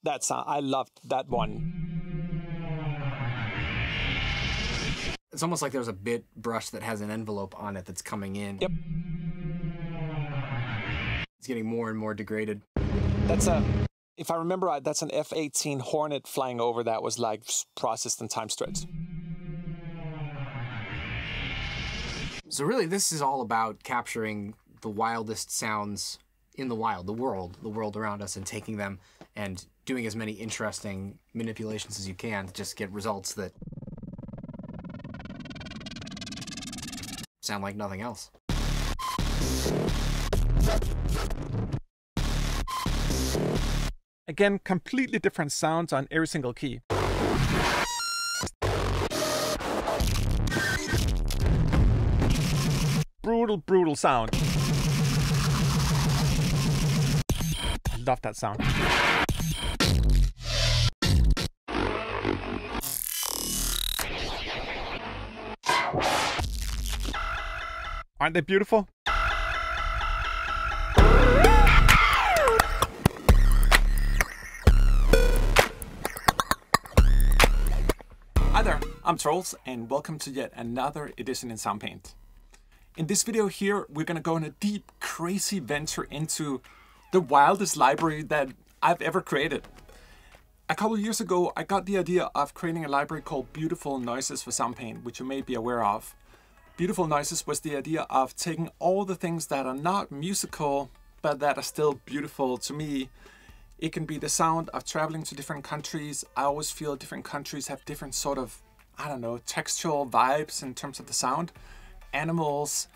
that sound. I loved that one. It's almost like there's a bit brush that has an envelope on it that's coming in. Yep. It's getting more and more degraded. That's if I remember right, that's an F-18 Hornet flying over that was like processed in time stretch. So really, this is all about capturing the wildest sounds in the wild, the world around us, and taking them and doing as many interesting manipulations as you can to just get results that sound like nothing else. Again, completely different sounds on every single key. Brutal, brutal sound. I love that sound. Aren't they beautiful? Hi there, I'm Troels, and welcome to yet another edition in Soundpaint. In this video here, we're going to go on a deep, crazy venture into the wildest library that I've ever created. A couple of years ago, I got the idea of creating a library called Beautiful Noises for Soundpaint, which you may be aware of. Beautiful Noises was the idea of taking all the things that are not musical, but that are still beautiful to me. It can be the sound of traveling to different countries. I always feel different countries have different sort of, I don't know, textual vibes in terms of the sound. Animals,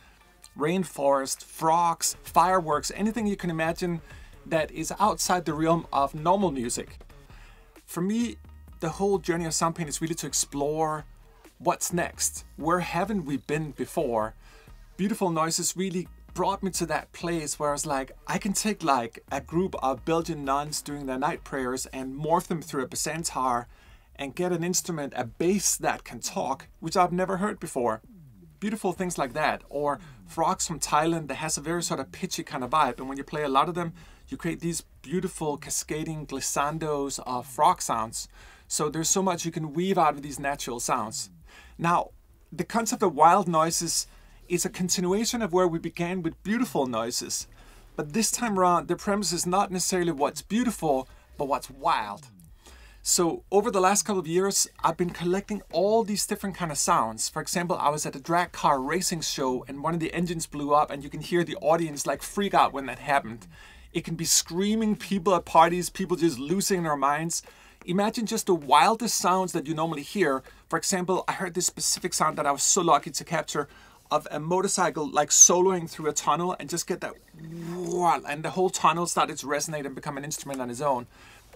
rainforest, frogs, fireworks, anything you can imagine that is outside the realm of normal music. For me, the whole journey of Soundpaint is really to explore what's next. Where haven't we been before? Beautiful Noises really brought me to that place where I was like, I can take like a group of Belgian nuns doing their night prayers and morph them through a basantar and get an instrument, a bass that can talk, which I've never heard before. Beautiful things like that. Or frogs from Thailand that has a very sort of pitchy kind of vibe. And when you play a lot of them, you create these beautiful cascading glissandos of frog sounds. So there's so much you can weave out of these natural sounds. Now, the concept of wild noises is a continuation of where we began with beautiful noises. But this time around, the premise is not necessarily what's beautiful, but what's wild. So over the last couple of years, I've been collecting all these different kind of sounds. For example, I was at a drag car racing show and one of the engines blew up and you can hear the audience like freak out when that happened. It can be screaming people at parties, people just losing their minds. Imagine just the wildest sounds that you normally hear. For example, I heard this specific sound that I was so lucky to capture of a motorcycle like soloing through a tunnel and just get that and the whole tunnel started to resonate and become an instrument on its own.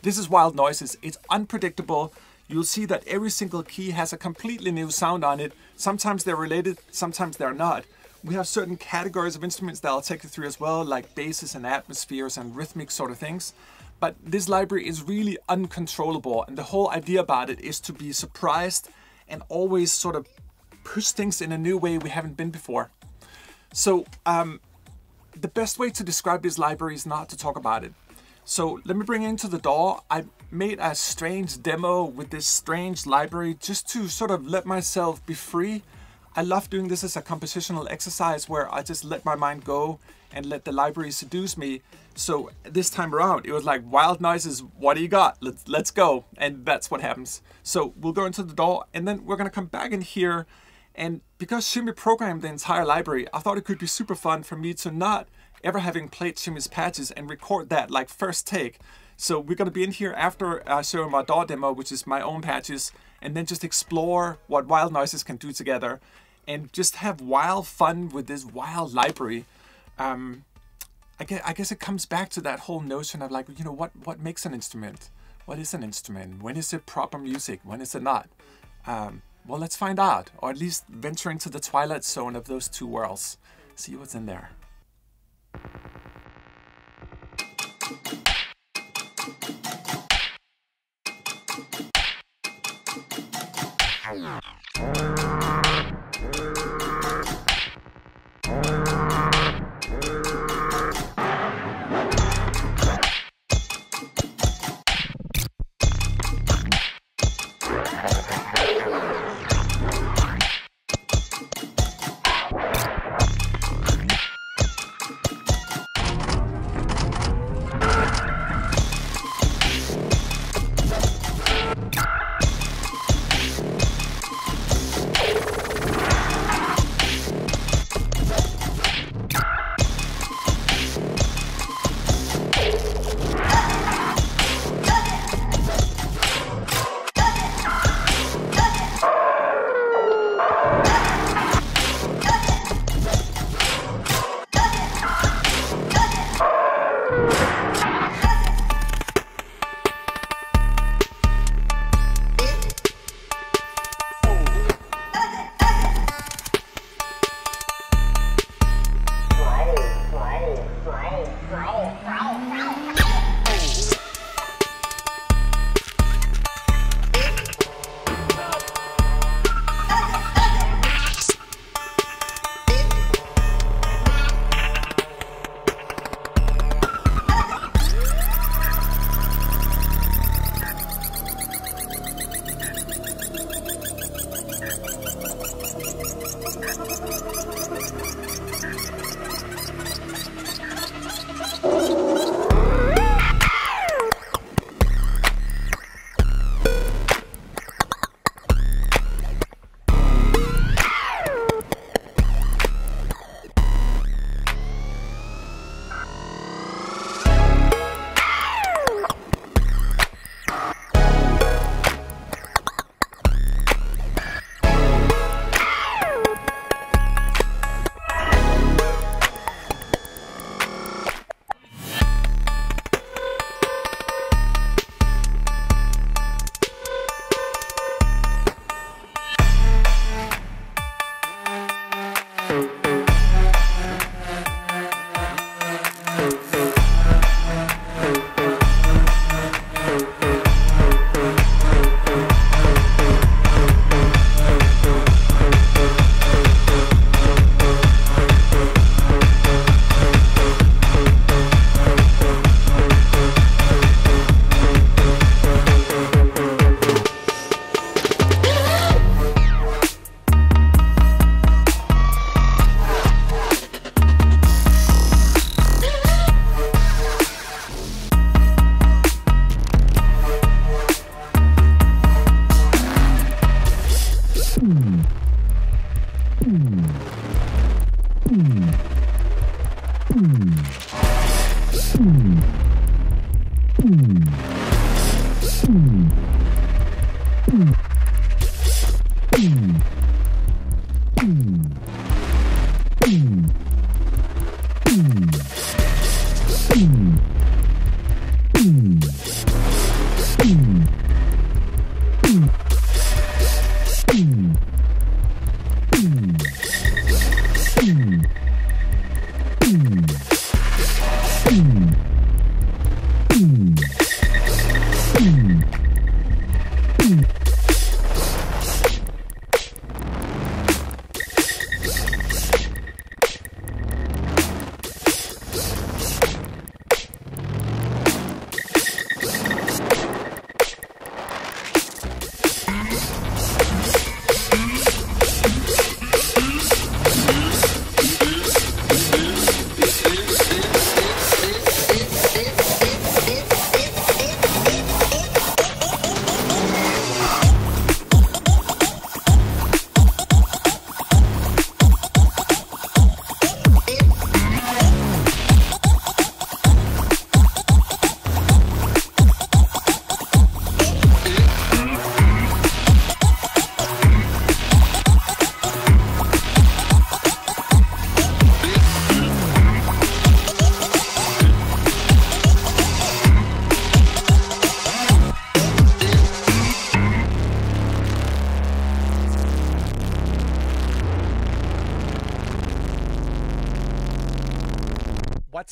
This is wild noises. It's unpredictable. You'll see that every single key has a completely new sound on it. Sometimes they're related, sometimes they're not. We have certain categories of instruments that I'll take you through as well, like basses and atmospheres and rhythmic sort of things. But this library is really uncontrollable, and the whole idea about it is to be surprised and always sort of push things in a new way we haven't been before. So the best way to describe this library is not to talk about it. So let me bring you into the door. I made a strange demo with this strange library just to sort of let myself be free. I love doing this as a compositional exercise where I just let my mind go and let the library seduce me. So this time around, it was like, wild noises, what do you got? Let's go. And that's what happens. So we'll go into the door and then we're gonna come back in here. And because Shimmy programmed the entire library, I thought it could be super fun for me to not ever having played Shimmy's patches and record that like first take. So we're gonna be in here after I show my DAW demo, which is my own patches, and then just explore what wild noises can do together and just have wild fun with this wild library. I guess it comes back to that whole notion of like, you know, what makes an instrument? What is an instrument? When is it proper music? When is it not? Well, let's find out, or at least venture into the twilight zone of those two worlds. See what's in there.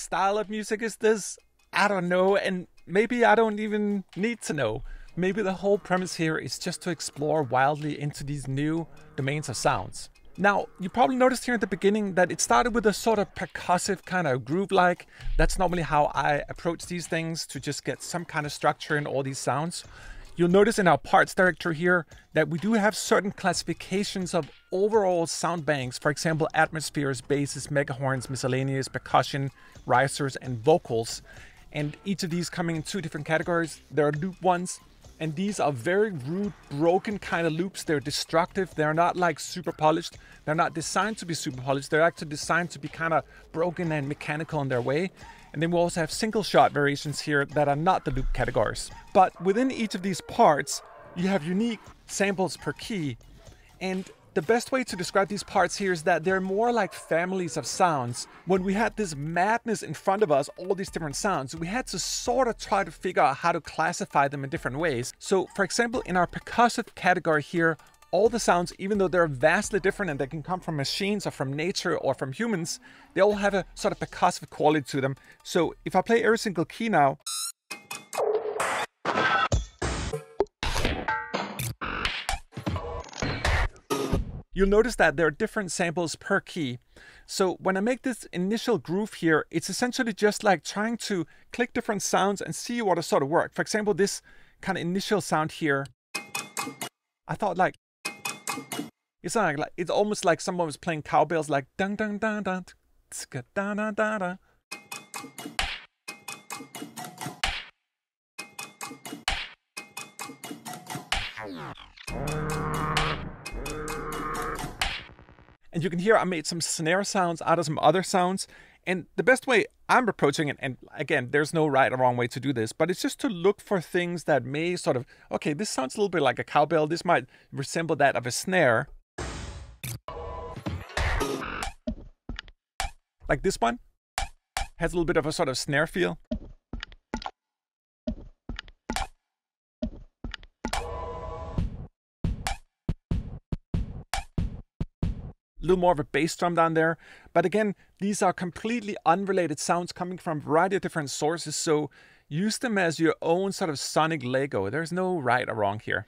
style of music is this? I don't know, and maybe I don't even need to know. Maybe the whole premise here is just to explore wildly into these new domains of sounds. Now, you probably noticed here at the beginning that it started with a sort of percussive kind of groove-like. That's normally how I approach these things, to just get some kind of structure in all these sounds. You'll notice in our parts directory here that we do have certain classifications of overall sound banks. For example, atmospheres, basses, megahorns, miscellaneous, percussion, risers, and vocals. And each of these coming in two different categories. There are loop ones, and these are very rude, broken kind of loops. They're destructive. They're not like super polished. They're not designed to be super polished. They're actually designed to be kind of broken and mechanical in their way. And then we also have single shot variations here that are not the loop categories. But within each of these parts, you have unique samples per key. And the best way to describe these parts here is that they're more like families of sounds. When we had this madness in front of us, all these different sounds, we had to sort of try to figure out how to classify them in different ways. So for example, in our percussive category here, all the sounds, even though they're vastly different and they can come from machines or from nature or from humans, they all have a sort of percussive quality to them. So if I play every single key now, you'll notice that there are different samples per key. So when I make this initial groove here, it's essentially just like trying to click different sounds and see what will sort of work. For example, this kind of initial sound here, I thought like, it's almost like someone was playing cowbells, like dun dun dun dun, tska dun dun dun dun. And you can hear I made some snare sounds out of some other sounds. And the best way I'm approaching it, and again, there's no right or wrong way to do this, but it's just to look for things that may sort of, okay, this sounds a little bit like a cowbell. This might resemble that of a snare. Like this one has a little bit of a sort of snare feel. A little more of a bass drum down there. But again, these are completely unrelated sounds coming from a variety of different sources. So use them as your own sort of sonic Lego. There's no right or wrong here.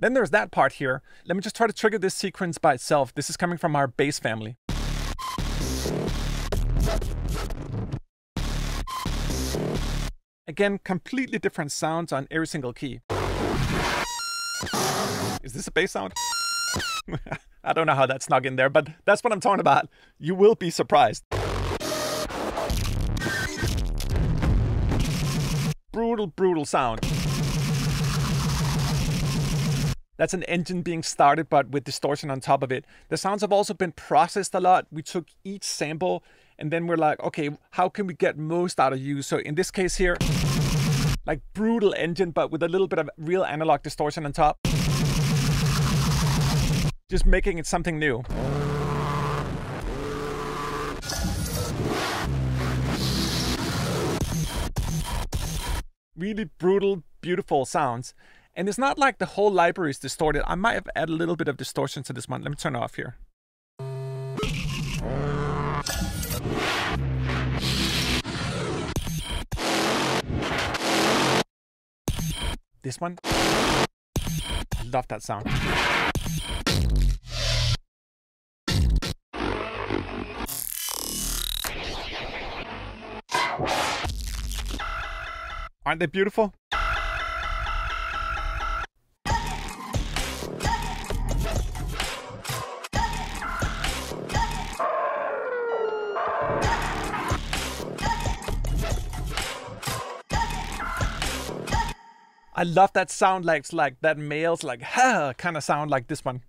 Then there's that part here. Let me just try to trigger this sequence by itself. This is coming from our bass family. Again, completely different sounds on every single key. Is this a bass sound? I don't know how that snuck in there, but that's what I'm talking about. You will be surprised. Brutal, brutal sound. That's an engine being started, but with distortion on top of it. The sounds have also been processed a lot. We took each sample and then we're like, okay, how can we get most out of you? So in this case here, like brutal engine, but with a little bit of real analog distortion on top. Just making it something new. Really brutal, beautiful sounds. And it's not like the whole library is distorted. I might have added a little bit of distortion to this one. Let me turn it off here. This one. I love that sound. Aren't they beautiful? I love that sound, like it's like that male's like ha kind of sound, like this one.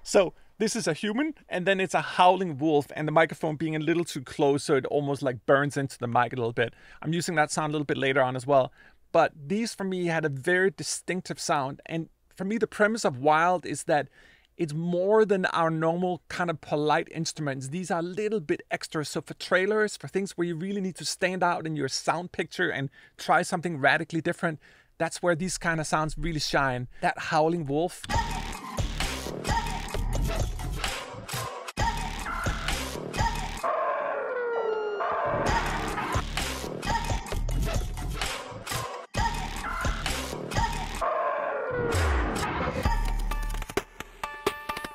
So this is a human, and then it's a howling wolf, and the microphone being a little too close, so it almost like burns into the mic a little bit. I'm using that sound a little bit later on as well. But these for me had a very distinctive sound, and for me the premise of Wild is that It's more than our normal kind of polite instruments. These are a little bit extra. So for trailers, for things where you really need to stand out in your sound picture and try something radically different, that's where these kind of sounds really shine. That howling wolf.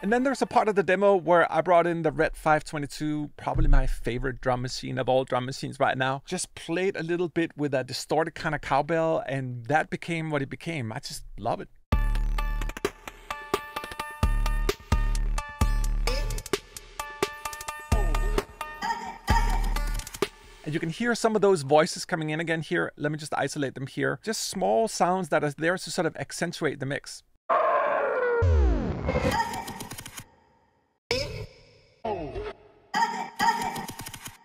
And then there's a part of the demo where I brought in the Red 522, probably my favorite drum machine of all drum machines right now. Just played a little bit with a distorted kind of cowbell, and that became what it became. I just love it. And you can hear some of those voices coming in again here. Let me just isolate them here. Just small sounds that are there to sort of accentuate the mix.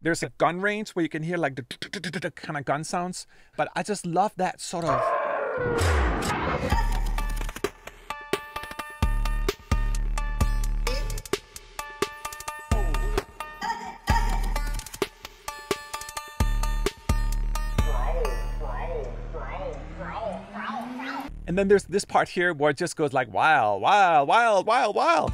There's a gun range where you can hear like the kind of gun sounds, but I just love that sort of. And then there's this part here where it just goes like wild, wild, wild, wild, wild.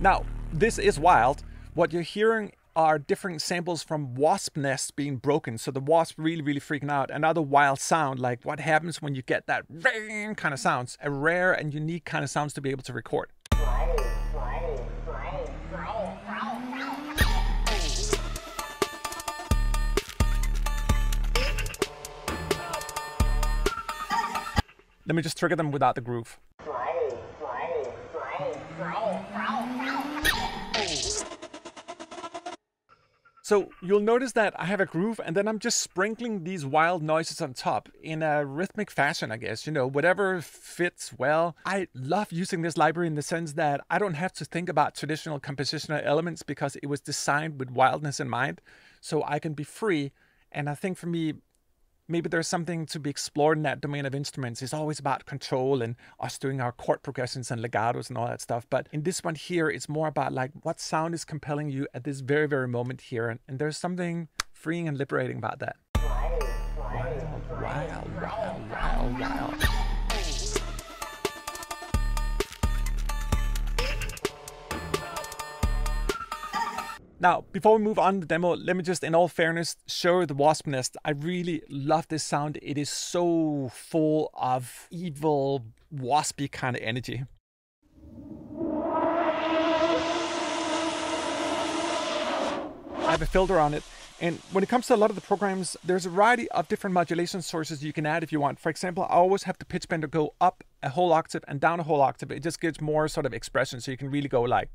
Now, this is wild. What you're hearing are different samples from wasp nests being broken. So the wasp really, really freaking out. Another wild sound, like what happens when you get that ring kind of sounds. A rare and unique kind of sounds to be able to record. Let me just trigger them without the groove. So you'll notice that I have a groove and then I'm just sprinkling these wild noises on top in a rhythmic fashion, I guess, you know, whatever fits well. I love using this library in the sense that I don't have to think about traditional compositional elements because it was designed with wildness in mind. So I can be free. And I think for me, maybe there's something to be explored in that domain of instruments. It's always about control and us doing our chord progressions and legatos and all that stuff. But in this one here, it's more about like what sound is compelling you at this very, very moment here. And there's something freeing and liberating about that. Wild, wild, wild, wild, wild. Now, before we move on to the demo, let me just, in all fairness, show the wasp nest. I really love this sound. It is so full of evil, waspy kind of energy. I have a filter on it. And when it comes to a lot of the programs, there's a variety of different modulation sources you can add if you want. For example, I always have the pitch bender go up a whole octave and down a whole octave. It just gives more sort of expression, so you can really go like...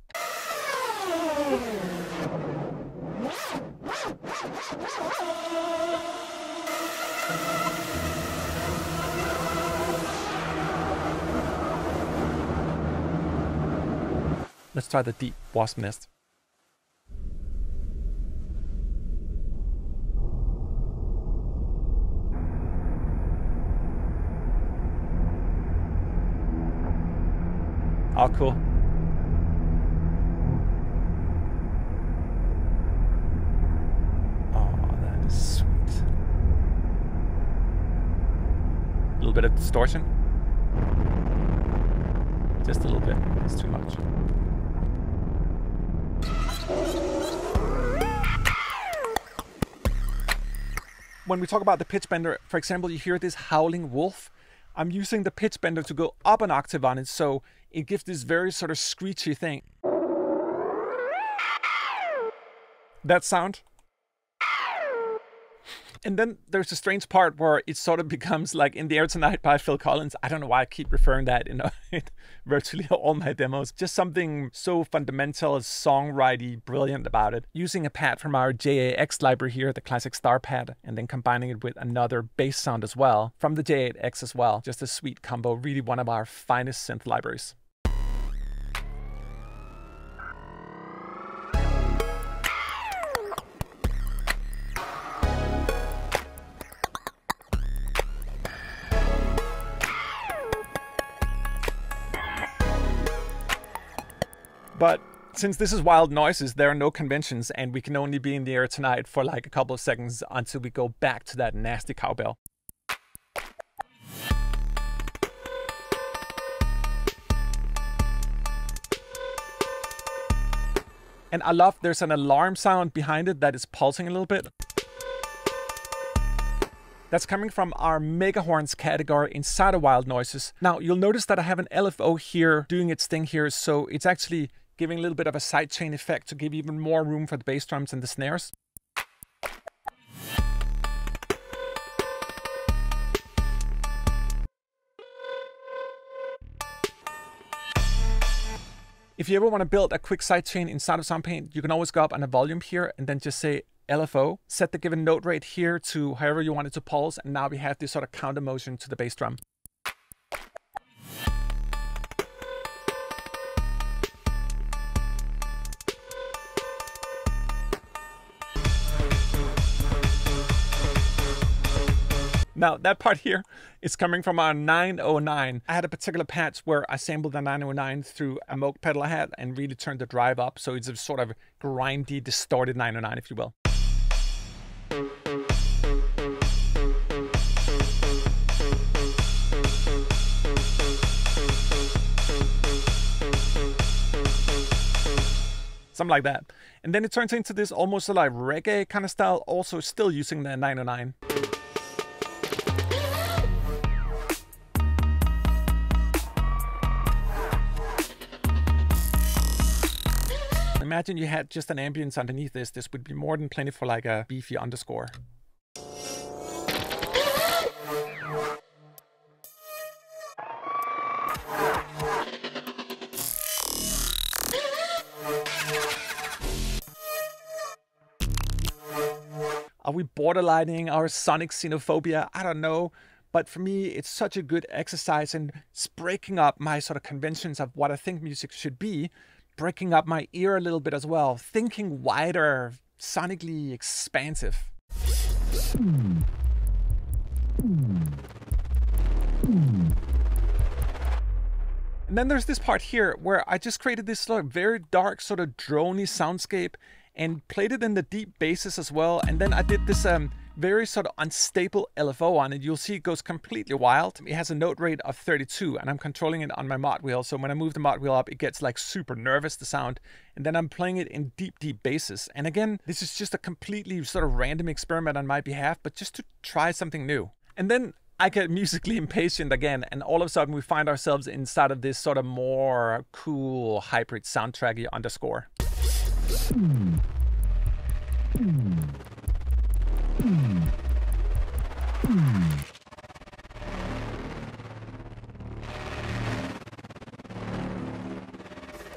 Let's try the deep wasp nest. Oh, cool. Oh, that is sweet. A little bit of distortion. Just a little bit. It's too much. When we talk about the pitch bender, for example, you hear this howling wolf. I'm using the pitch bender to go up an octave on it, so it gives this very sort of screechy thing. That sound. And then there's a strange part where it sort of becomes like In the Air Tonight by Phil Collins. I don't know why I keep referring that in virtually all my demos. Just something so fundamental, songwriting, brilliant about it. Using a pad from our J8X library here, the classic star pad, and then combining it with another bass sound as well from the J8X as well. Just a sweet combo, really one of our finest synth libraries. But since this is wild noises, there are no conventions, and we can only be in the air tonight for like a couple of seconds until we go back to that nasty cowbell. And I love there's an alarm sound behind it that is pulsing a little bit. That's coming from our mega horns category inside of wild noises. Now you'll notice that I have an LFO here doing its thing here, so it's actually giving a little bit of a sidechain effect to give even more room for the bass drums and the snares. If you ever want to build a quick sidechain inside of Soundpaint, you can always go up on the volume here and then just say LFO. Set the given note rate here to however you want it to pulse, and now we have this sort of counter motion to the bass drum. Now that part here is coming from our 909. I had a particular patch where I sampled the 909 through a Moog pedal I had and really turned the drive up, so it's a sort of grindy, distorted 909, if you will. Something like that. And then it turns into this almost like reggae kind of style, also still using the 909. Imagine you had just an ambience underneath this. This would be more than plenty for like a beefy underscore. Are we borderlining our sonic xenophobia? I don't know. But for me, it's such a good exercise in breaking up my sort of conventions of what I think music should be, breaking up my ear a little bit as well, thinking wider, sonically expansive. And then there's this part here where I just created this sort of very dark, sort of droney soundscape and played it in the deep basses as well. And then I did this very sort of unstable LFO on it. You'll see it goes completely wild. It has a note rate of 32 and I'm controlling it on my mod wheel. So when I move the mod wheel up, it gets like super nervous, the sound. And then I'm playing it in deep, deep basses. And again, this is just a completely sort of random experiment on my behalf, but just to try something new. And then I get musically impatient again, and all of a sudden we find ourselves inside of this sort of more cool hybrid soundtracky underscore.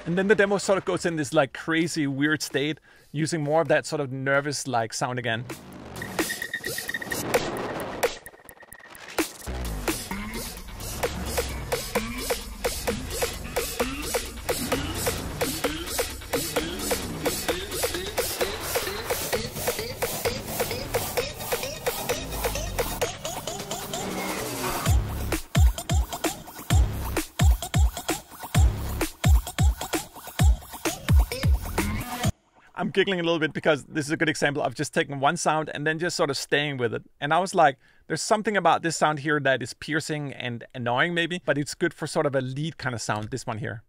And then the demo sort of goes in this like crazy weird state, using more of that sort of nervous like sound again. I'm giggling a little bit because this is a good example of just taking one sound and then just sort of staying with it. And I was like, there's something about this sound here that is piercing and annoying maybe, but it's good for sort of a lead kind of sound, this one here.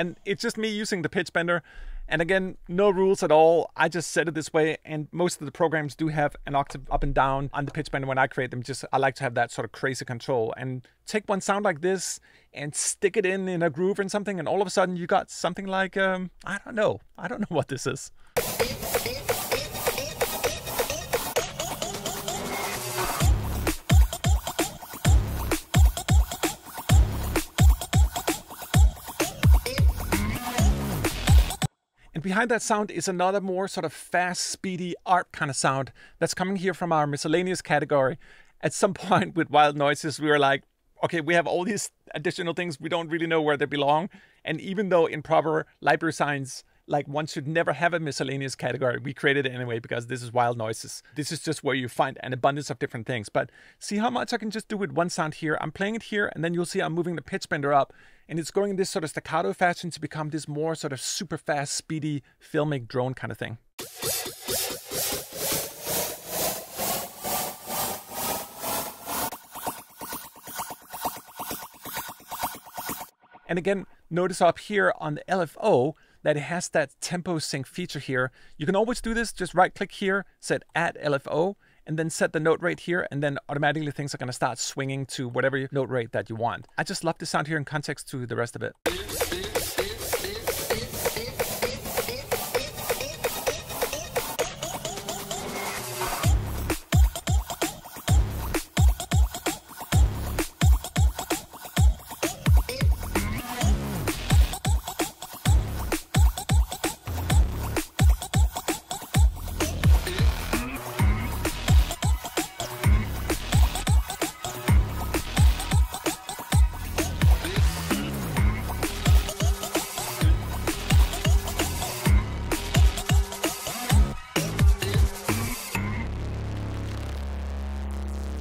And it's just me using the pitch bender. And again, no rules at all. I just set it this way. And most of the programs do have an octave up and down on the pitch bender when I create them. Just I like to have that sort of crazy control. And take one sound like this and stick it in a groove and something. And all of a sudden you got something like, I don't know what this is. And behind that sound is another more sort of fast, speedy ARP kind of sound that's coming here from our miscellaneous category. At some point with Wild Noises, we were like, okay, we have all these additional things, we don't really know where they belong. And even though in proper library science, like one should never have a miscellaneous category, we created it anyway because this is wild noises. This is just where you find an abundance of different things. But see how much I can just do with one sound here. I'm playing it here, and then you'll see I'm moving the pitch bender up, and it's going in this sort of staccato fashion to become this more sort of super fast, speedy, filmic drone kind of thing. And again, notice up here on the LFO that it has that tempo sync feature here. You can always do this, just right click here, set add LFO, and then set the note rate here, and then automatically things are gonna start swinging to whatever note rate that you want. I just love the sound here in context to the rest of it.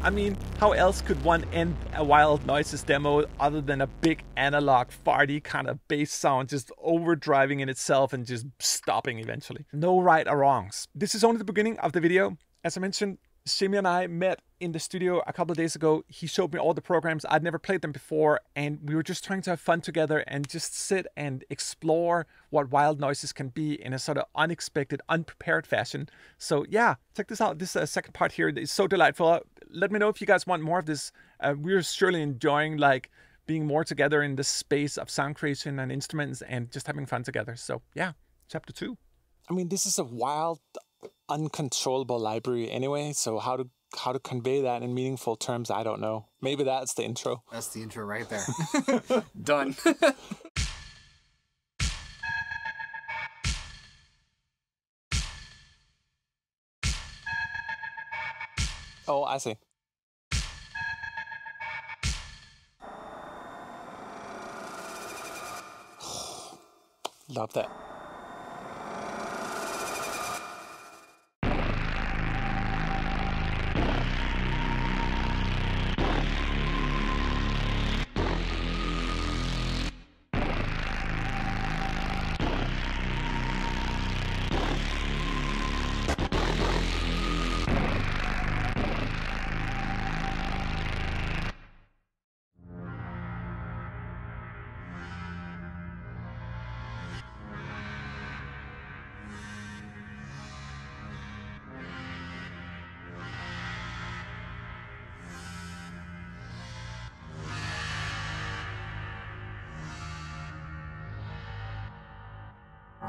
I mean, how else could one end a Wild Noises demo other than a big analog farty kind of bass sound just overdriving in itself and just stopping eventually? No right or wrongs. This is only the beginning of the video. As I mentioned, Shimmy and I met in the studio a couple of days ago. He showed me all the programs. I'd never played them before, and we were just trying to have fun together and just sit and explore what wild noises can be in a sort of unexpected, unprepared fashion. So yeah, check this out. This second part here is so delightful. Let me know if you guys want more of this. We're surely enjoying like being more together in this space of sound creation and instruments and just having fun together. So yeah, chapter 2. I mean, this is a wild, uncontrollable library anyway, so how to convey that in meaningful terms, I don't know. Maybe that's the intro. That's the intro right there. Done. Oh, I see. Love that.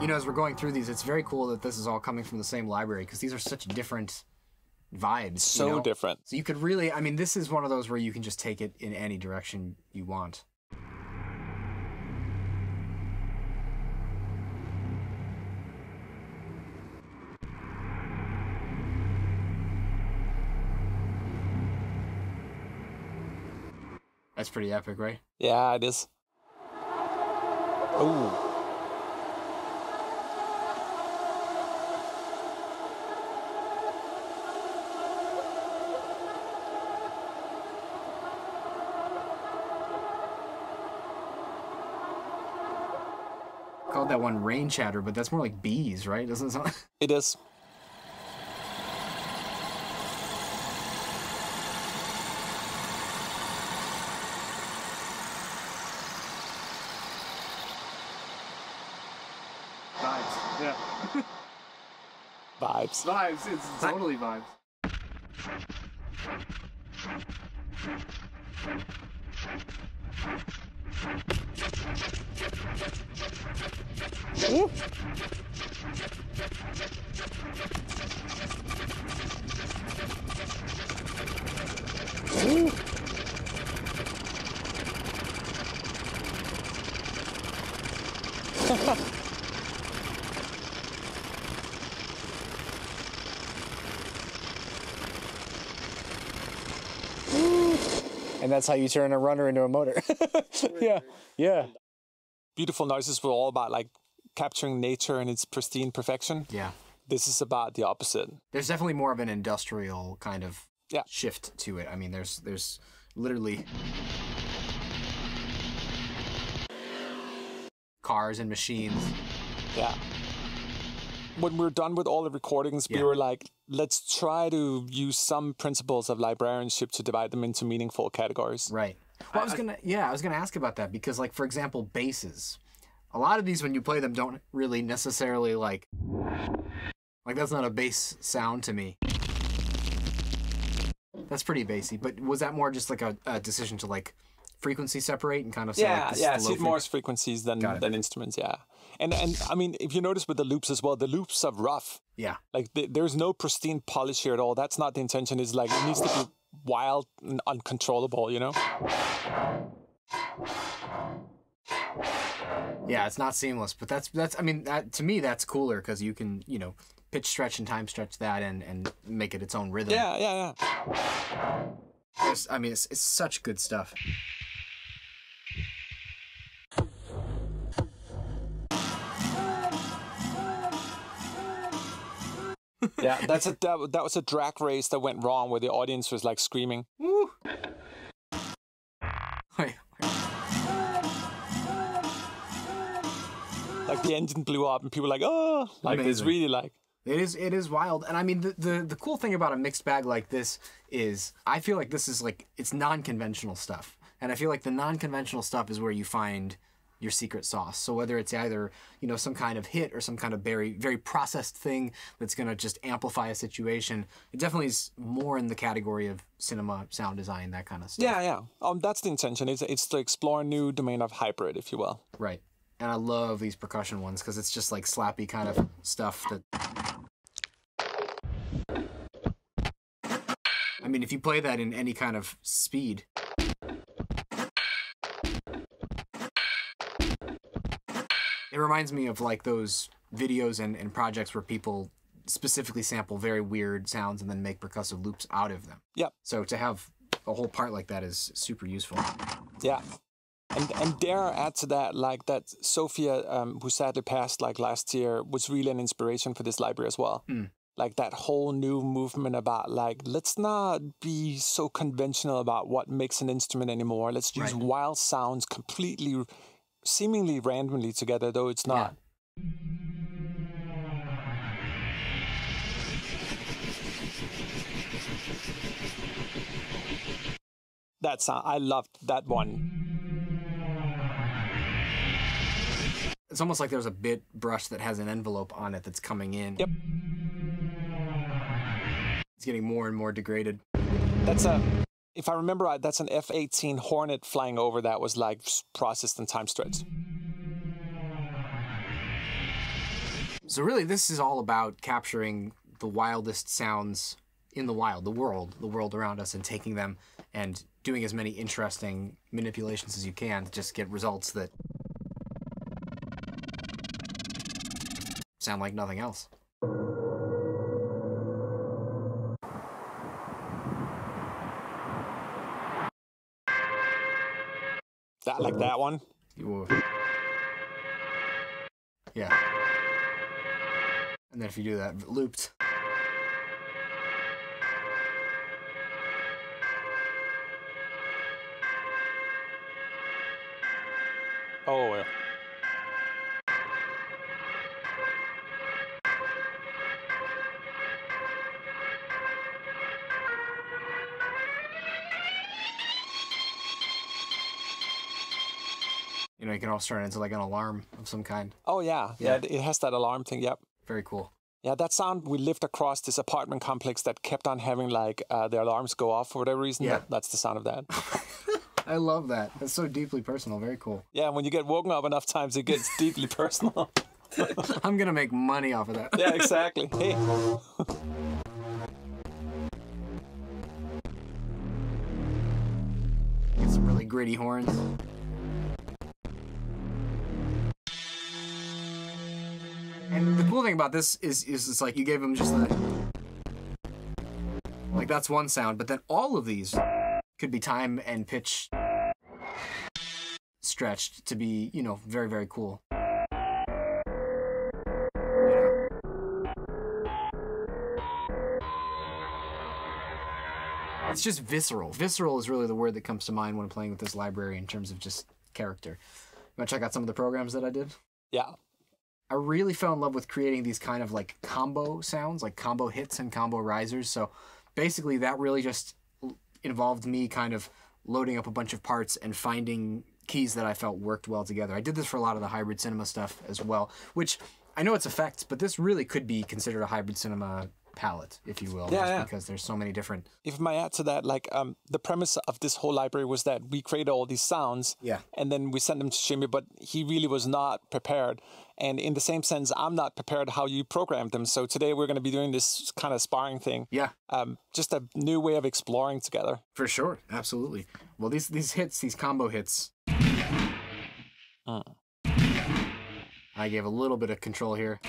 You know, as we're going through these, it's very cool that this is all coming from the same library, because these are such different vibes. So you know? different. So you could really, I mean, this is one of those where you can just take it in any direction you want. That's pretty epic, right? Yeah, it is. Oh. Called that one rain chatter, but that's more like bees, right? Doesn't it sound? It is. Vibes, yeah. Vibes. Vibes, it's totally vibes. Ooh. Ooh. And that's how you turn a runner into a motor. Yeah, yeah. Beautiful noises were all about like capturing nature in its pristine perfection. Yeah. This is about the opposite. There's definitely more of an industrial kind of shift to it. I mean, there's literally cars and machines. Yeah. When we're done with all the recordings, we were like, let's try to use some principles of librarianship to divide them into meaningful categories. Right. Well, I was gonna ask about that because, like, for example, basses. A lot of these, when you play them, don't really necessarily like that's not a bass sound to me. That's pretty bassy. But was that more just like a decision to like frequency separate and kind of say, like, I see it more as frequencies than instruments. Yeah. And I mean, if you notice with the loops as well, the loops are rough. Yeah. Like there's no pristine polish here at all. That's not the intention. It's like it needs to be wild and uncontrollable, you know? Yeah, it's not seamless, but that's I mean, to me that's cooler because you can, you know, pitch stretch and time stretch that and make it its own rhythm. Yeah. I mean, it's such good stuff. Yeah, that was a drag race that went wrong where the audience was like screaming. Woo. Wait. Like the engine blew up and people were like, oh, like it's really like. It is wild. And I mean, the cool thing about a mixed bag like this is I feel like this is like, it's non-conventional stuff. And I feel like the non-conventional stuff is where you find your secret sauce. So whether it's either, you know, some kind of hit or some kind of very, very processed thing that's going to just amplify a situation, it definitely is more in the category of cinema, sound design, that kind of stuff. Yeah. That's the intention. It's to explore a new domain of hybrid, if you will. Right. And I love these percussion ones because it's just like slappy kind of stuff that... I mean, if you play that in any kind of speed... It reminds me of like those videos and projects where people specifically sample very weird sounds and then make percussive loops out of them. Yep. So to have a whole part like that is super useful. Yeah. And dare I add to that, like that Sophia, who sadly passed like last year, was really an inspiration for this library as well. Like that whole new movement about like, let's not be so conventional about what makes an instrument anymore. Let's use wild sounds completely, seemingly randomly together, though it's not. Yeah. That sound, I loved that one. It's almost like there's a bit brush that has an envelope on it that's coming in. Yep. It's getting more and more degraded. That's if I remember right, that's an F-18 Hornet flying over that was like processed in time stretched. So really, this is all about capturing the wildest sounds in the wild, the world around us, and taking them and doing as many interesting manipulations as you can to just get results that sound like nothing else. That like that one? Yeah. And then if you do that looped. Oh, yeah. You know, you can also turn it into like an alarm of some kind. Oh, yeah. Yeah, it has that alarm thing, yep. Very cool. Yeah, that sound we lived across this apartment complex that kept on having like the alarms go off for whatever reason. Yeah. That's the sound of that. I love that. That's so deeply personal. Very cool. Yeah, when you get woken up enough times, it gets deeply personal. I'm going to make money off of that. Yeah, exactly. Hey. Get some really gritty horns. And the cool thing about this is it's like you gave them just like that's one sound, but then all of these could be time and pitch stretched to be, you know, very, very cool. It's just visceral. Visceral is really the word that comes to mind when playing with this library in terms of just character. You want to check out some of the programs that I did? Yeah. I really fell in love with creating these kind of like combo sounds, like combo hits and combo risers. So basically that really just involved me kind of loading up a bunch of parts and finding keys that I felt worked well together. I did this for a lot of the hybrid cinema stuff as well, which I know it's effects, but this really could be considered a hybrid cinema palette, if you will, because there's so many different. If I may add to that, like the premise of this whole library was that we created all these sounds, and then we sent them to Shimmer, but he really was not prepared. And in the same sense, I'm not prepared how you programmed them. So today we're going to be doing this kind of sparring thing. Yeah. Just a new way of exploring together. For sure, absolutely. Well, these hits, these combo hits. I gave a little bit of control here.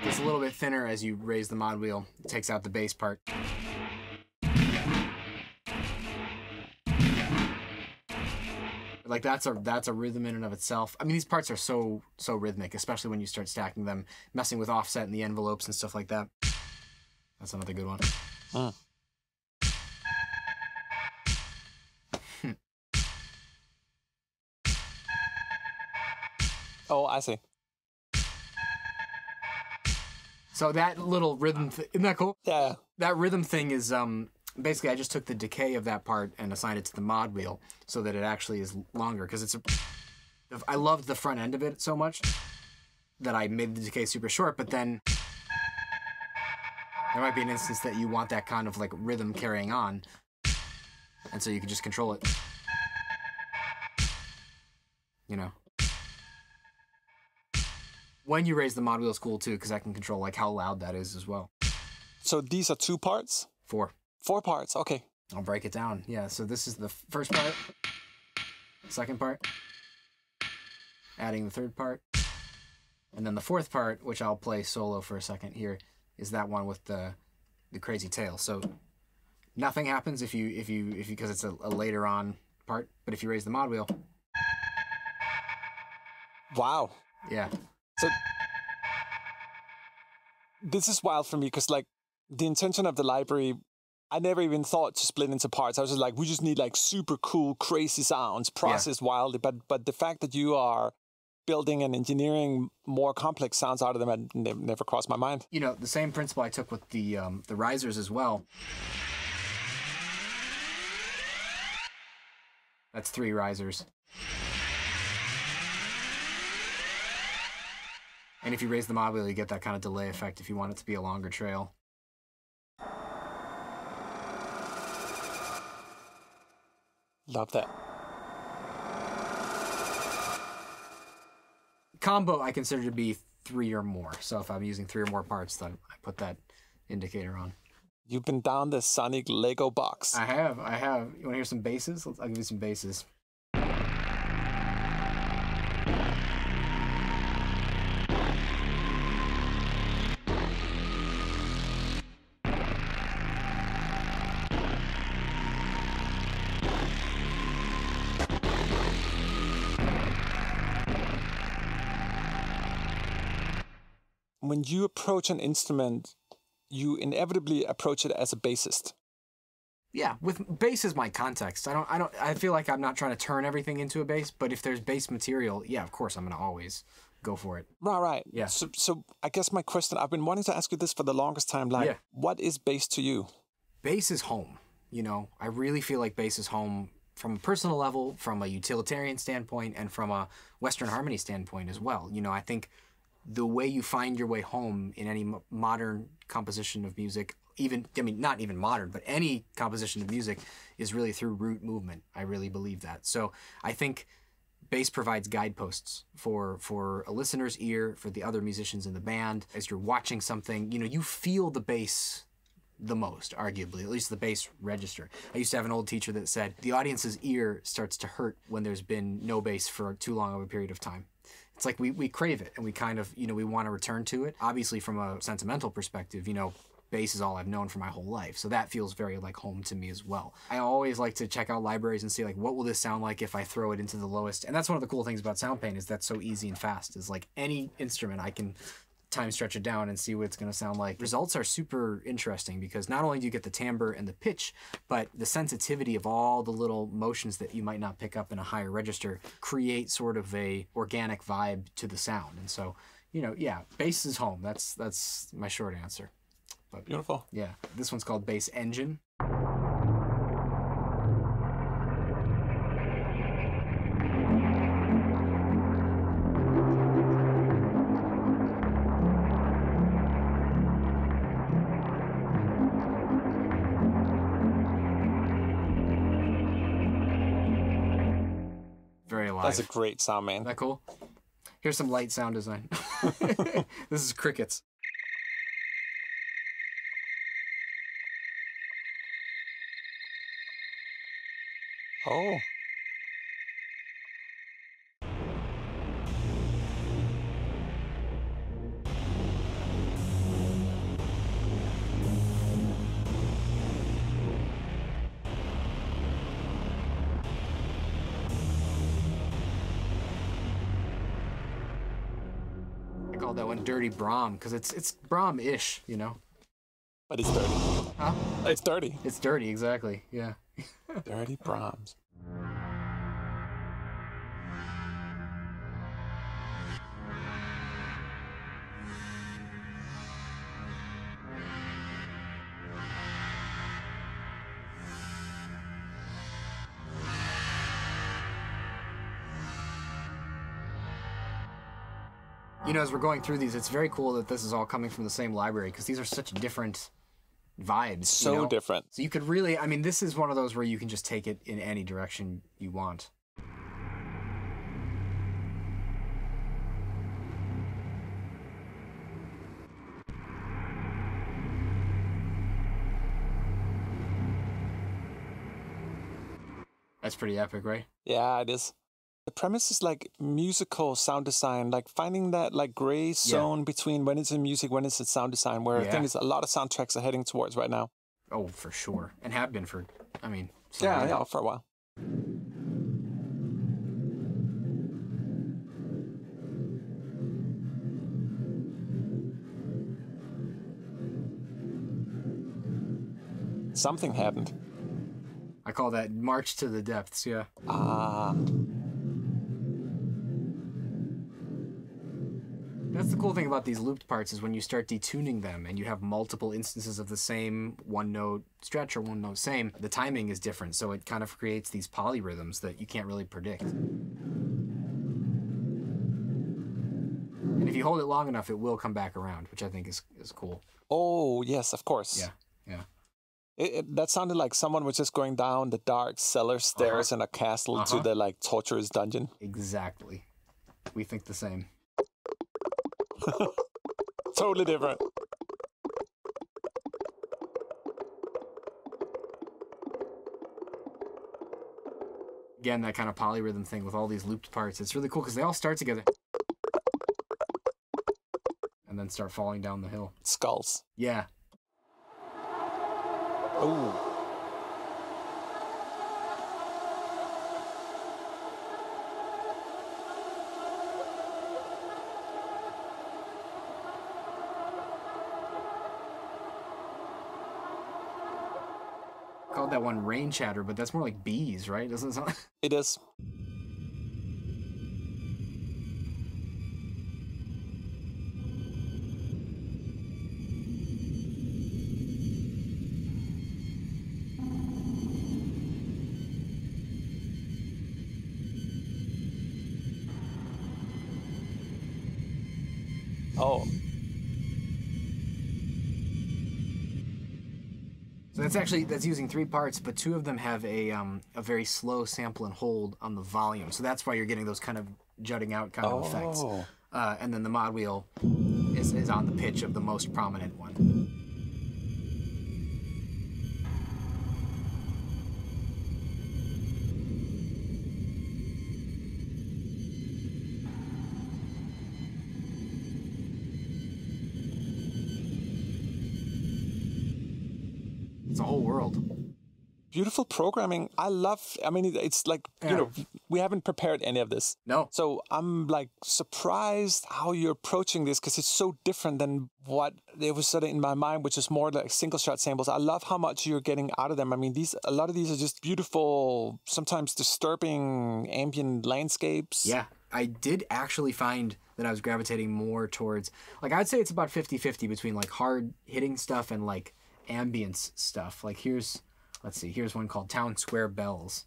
It's a little bit thinner as you raise the mod wheel. It takes out the bass part. Like that's a rhythm in and of itself. I mean, these parts are so rhythmic, especially when you start stacking them, messing with offset and the envelopes and stuff like that. That's another good one. Oh, I see. So that little rhythm, isn't that cool? Yeah. That rhythm thing is, basically I just took the decay of that part and assigned it to the mod wheel so that it actually is longer, because I loved the front end of it so much that I made the decay super short, but then there might be an instance that you want that kind of like rhythm carrying on, and so you can just control it. You know. When you raise the mod wheel is cool too, because I can control like how loud that is as well. So these are 2 parts? 4. 4 parts, okay. I'll break it down. Yeah, so this is the first part, second part, adding the third part, and then the fourth part, which I'll play solo for a second here, is that one with the crazy tail. So nothing happens if you because it's a later on part, but if you raise the mod wheel. Wow. Yeah. So this is wild for me, because like the intention of the library, I never even thought to split into parts. I was just like, we just need like super cool, crazy sounds, processed wildly. But the fact that you are building and engineering more complex sounds out of them had never crossed my mind. You know, the same principle I took with the risers as well. That's 3 risers. And if you raise the mod wheel, you get that kind of delay effect if you want it to be a longer trail. Love that. Combo I consider to be 3 or more. So if I'm using 3 or more parts, then I put that indicator on. You've been down the sonic Lego box. I have. You want to hear some basses? I'll give you some basses. When you approach an instrument, you inevitably approach it as a bassist. Yeah, with bass is my context. I feel like I'm not trying to turn everything into a bass, but if there's bass material, yeah, of course I'm going to always go for it. Right. Yeah. So I guess my question, I've been wanting to ask you this for the longest time, like, what is bass to you? Bass is home, you know? I really feel like bass is home from a personal level, from a utilitarian standpoint, and from a Western harmony standpoint as well. You know, I think the way you find your way home in any modern composition of music, not even modern, but any composition of music, is really through root movement. I really believe that. So I think bass provides guideposts for a listener's ear, for the other musicians in the band. As you're watching something, you know, you feel the bass the most, arguably, at least the bass register. I used to have an old teacher that said the audience's ear starts to hurt when there's been no bass for too long of a period of time. It's like we crave it, and we kind of, you know, we want to return to it. Obviously, from a sentimental perspective, you know, bass is all I've known for my whole life. So that feels very like home to me as well. I always like to check out libraries and see like, what will this sound like if I throw it into the lowest? And that's one of the cool things about Soundpaint is that's so easy and fast. Is like any instrument I can time stretch it down and see what it's going to sound like. Results are super interesting because not only do you get the timbre and the pitch, but the sensitivity of all the little motions that you might not pick up in a higher register create sort of a organic vibe to the sound. And so, you know, yeah, bass is home. That's my short answer. But, beautiful. Yeah, this one's called Bass Engine. Very live. That's a great sound, man. Isn't that cool? Here's some light sound design. This is crickets. Oh. I call that one Dirty Braahm because it's Braahm-ish, you know. But it's dirty. Huh? It's dirty. It's dirty, exactly. Yeah. Dirty Brahms. You know, as we're going through these, it's very cool that this is all coming from the same library because these are such different vibes. So you know? different. So you could really, I mean, this is one of those where you can just take it in any direction you want. That's pretty epic, right? Yeah, it is. The premise is like musical sound design, like finding that like gray zone between when it's in music, when it's in sound design, where I think is a lot of soundtracks are heading towards right now. Oh, for sure. And have been for, I mean... Yeah, for a while. Something happened. I call that March to the Depths, yeah. That's the cool thing about these looped parts is when you start detuning them and you have multiple instances of the same one note stretch or one note same, the timing is different, so it kind of creates these polyrhythms that you can't really predict. And if you hold it long enough, it will come back around, which I think is cool. Oh, yes, of course. Yeah, yeah. That sounded like someone was just going down the dark cellar stairs in a castle to the like torturous dungeon. Exactly. We think the same. Totally different. Again, that kind of polyrhythm thing with all these looped parts. It's really cool because they all start together and then start falling down the hill. Skulls. Yeah. Oh. Called that one rain chatter, but that's more like bees, right? Doesn't it sound? It is. Oh. So that's using 3 parts, but 2 of them have a very slow sample and hold on the volume. So that's why you're getting those kind of jutting out kind of effects. And then the mod wheel is on the pitch of the most prominent one. whole world. Beautiful programming. I love, I mean, it's like, you know, we haven't prepared any of this. No. So I'm like surprised how you're approaching this because it's so different than what it was sort of in my mind, which is more like single shot samples. I love how much you're getting out of them. I mean, a lot of these are just beautiful, sometimes disturbing ambient landscapes. Yeah. I did actually find that I was gravitating more towards, like, I'd say it's about 50-50 between like hard hitting stuff and like ambience stuff. Like let's see, here's one called Town Square Bells.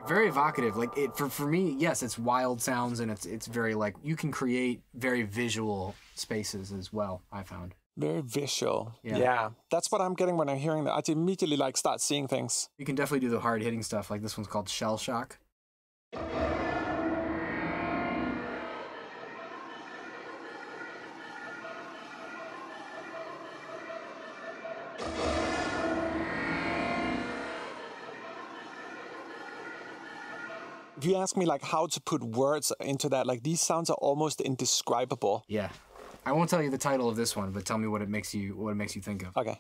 Very evocative. Like for me, yes, it's wild sounds and it's very like, you can create very visual spaces as well, I found. Very visual. Yeah. That's what I'm getting when I'm hearing that. I immediately like start seeing things. You can definitely do the hard hitting stuff. Like this one's called Shell Shock. If you ask me like how to put words into that, like these sounds are almost indescribable. Yeah. I won't tell you the title of this one, but tell me what it makes you think of. Okay.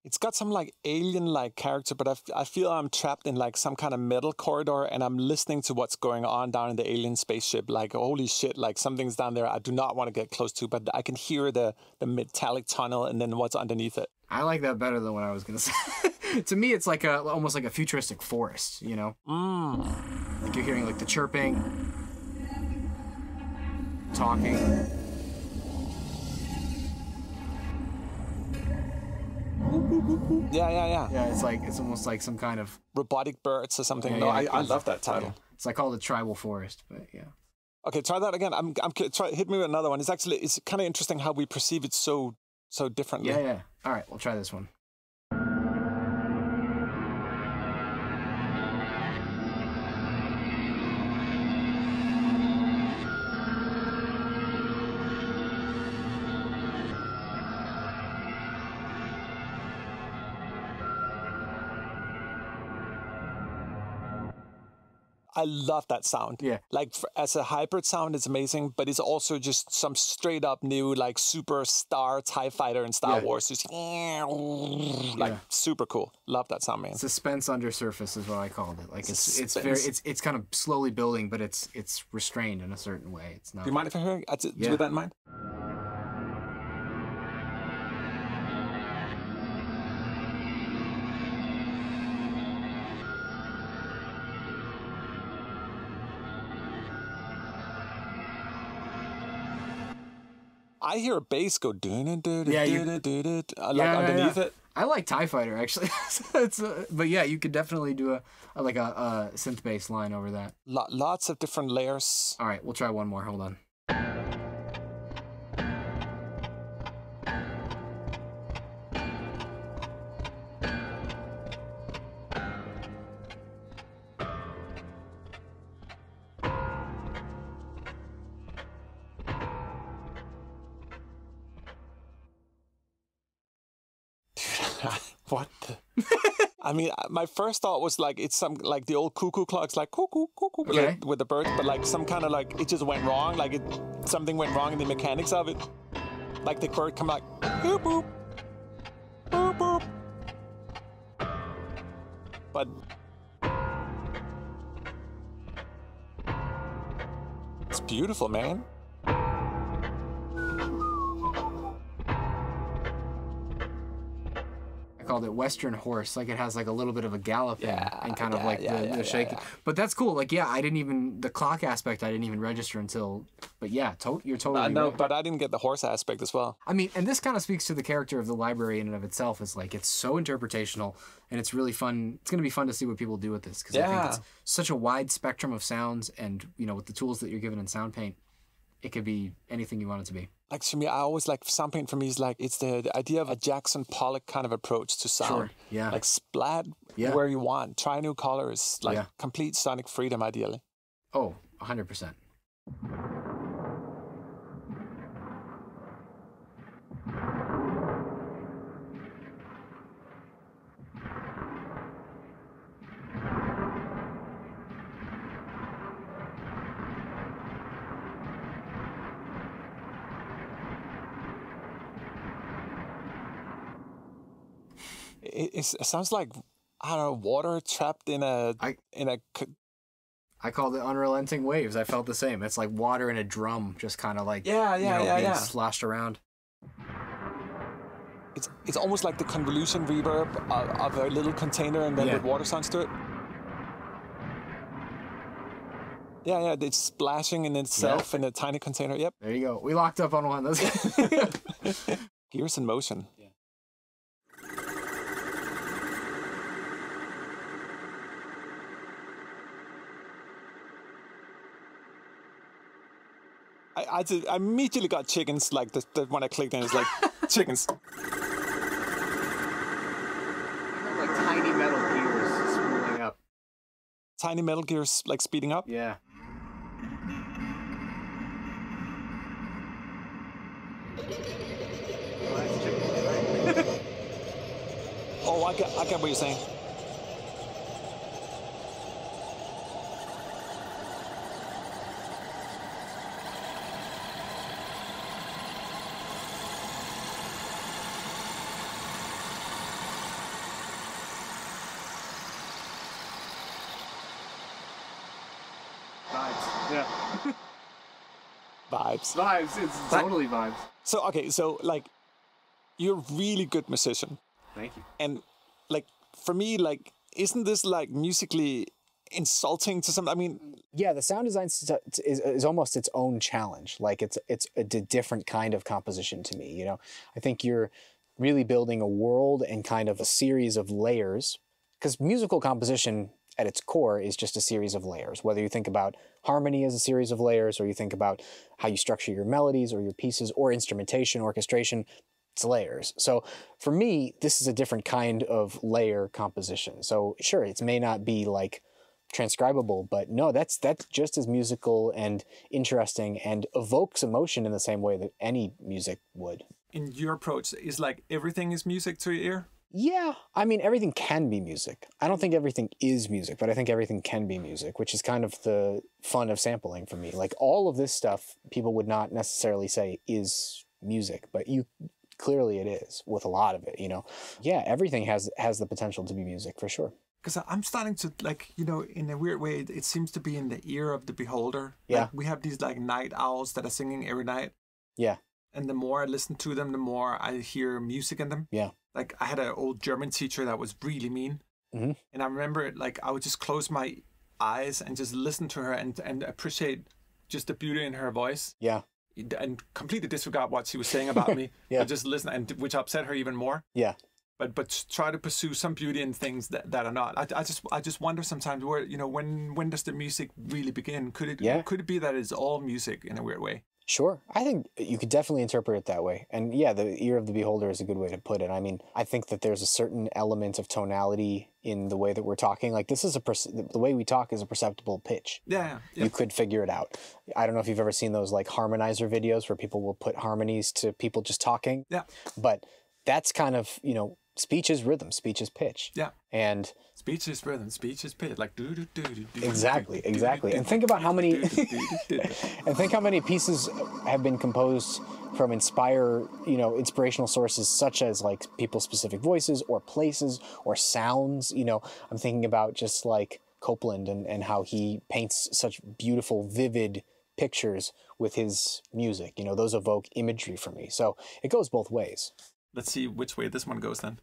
It's got some like alien-like character, but I feel I'm trapped in like some kind of metal corridor and I'm listening to what's going on down in the alien spaceship. Like, holy shit, like something's down there I do not want to get close to, but I can hear the metallic tunnel and then what's underneath it. I like that better than what I was going to say. To me, it's like almost like a futuristic forest, you know? Like you're hearing like the chirping, talking. Yeah. Yeah, it's almost like some kind of robotic birds or something. Yeah, I love that title. Yeah. It's like called the tribal forest, but yeah. Okay, try that again. Hit me with another one. It's kind of interesting how we perceive it so differently. Yeah. All right, we'll try this one. I love that sound. Yeah. Like as a hybrid sound, it's amazing, but it's also just some straight up new like superstar TIE fighter in Star Wars. Just like super cool. Love that sound, man. Suspense under surface is what I called it. Like it's kind of slowly building, but it's restrained in a certain way. It's not. Do you mind if I hear it? With that in mind? I hear a bass go underneath it. I like TIE Fighter actually. But yeah, you could definitely do a synth bass line over that. Lots of different layers. All right, we'll try one more. Hold on. What the? I mean, my first thought was like it's some like the old cuckoo clocks, like cuckoo, cuckoo, like, with the birds, but like some kind of like it just went wrong, like something went wrong in the mechanics of it. Like the bird come like boop boop, boop boop. But it's beautiful, man. I called it Western Horse. Like it has like a little bit of a galloping and kind of like the shaking. But that's cool. Like, yeah, I didn't even, the clock aspect, I didn't even register until, but yeah, you're totally No, right. but I didn't get the horse aspect as well. I mean, and this kind of speaks to the character of the library in and of itself. It's like, it's so interpretational and it's really fun. It's going to be fun to see what people do with this because I think it's such a wide spectrum of sounds and, you know, with the tools that you're given in Soundpaint, it could be anything you want it to be. Like to me, I always like Soundpaint for me is like it's the idea of a Jackson Pollock kind of approach to sound. Sure. Yeah. Like splat where you want, try new colors, like complete sonic freedom ideally. Oh, 100%. It sounds like, I don't know, water trapped in a... I called it Unrelenting Waves. I felt the same. It's like water in a drum, just kind of like being sloshed around. It's almost like the convolution reverb of a little container and then with water sounds to it. Yeah, it's splashing in itself in a tiny container. Yep. There you go. We locked up on one. Gears in motion. Yeah. I immediately got chickens, like when I clicked in, it's like chickens. Like tiny metal gears spooling up. Tiny metal gears like speeding up? Yeah. Oh, I get what you're saying. Yeah. Vibes. Vibes. It's totally vibes. So, okay, so, like, you're a really good musician. Thank you. And, like, for me, like, isn't this, like, musically insulting to some... I mean... Yeah, the sound design is almost its own challenge. Like, it's a different kind of composition to me, you know? I think you're really building a world and kind of a series of layers. Because musical composition... at its core is just a series of layers. Whether you think about harmony as a series of layers, or you think about how you structure your melodies or your pieces, or instrumentation, orchestration, it's layers. So for me, this is a different kind of layer composition. So sure, it may not be like transcribable, but no, that's just as musical and interesting and evokes emotion in the same way that any music would. In your approach, is like everything is music to your ear? Yeah, I mean, everything can be music. I don't think everything is music, but I think everything can be music, which is kind of the fun of sampling for me. Like, all of this stuff, people would not necessarily say is music, but clearly it is with a lot of it, you know? Yeah, everything has the potential to be music, for sure. Because I'm starting to, like, you know, in a weird way, it seems to be in the ear of the beholder. Yeah. Like, we have these, like, night owls that are singing every night. Yeah. And the more I listen to them, the more I hear music in them. Yeah. Like, I had an old German teacher that was really mean. Mm-hmm. And I remember, like, I would just close my eyes and just listen to her and appreciate just the beauty in her voice. Yeah. And completely disregard what she was saying about me. Yeah. But just listen, and which upset her even more. Yeah. But try to pursue some beauty in things that are not. I just wonder sometimes where, you know, when does the music really begin? Could it be that it's all music in a weird way? Sure. I think you could definitely interpret it that way. And yeah, the ear of the beholder is a good way to put it. I mean, I think that there's a certain element of tonality in the way that we're talking. Like, this is the way we talk is a perceptible pitch. Yeah. You could figure it out. I don't know if you've ever seen those, like, harmonizer videos where people will put harmonies to people just talking. Yeah. But that's kind of, you know, speech is rhythm, speech is pitch. Yeah. And speech is rhythm, speech is pitch, like do do do do. Exactly. And think about how many pieces have been composed from inspirational sources, such as like people's specific voices or places or sounds. You know, I'm thinking about just like Copland and how he paints such beautiful, vivid pictures with his music. You know, those evoke imagery for me. So it goes both ways. Let's see which way this one goes then.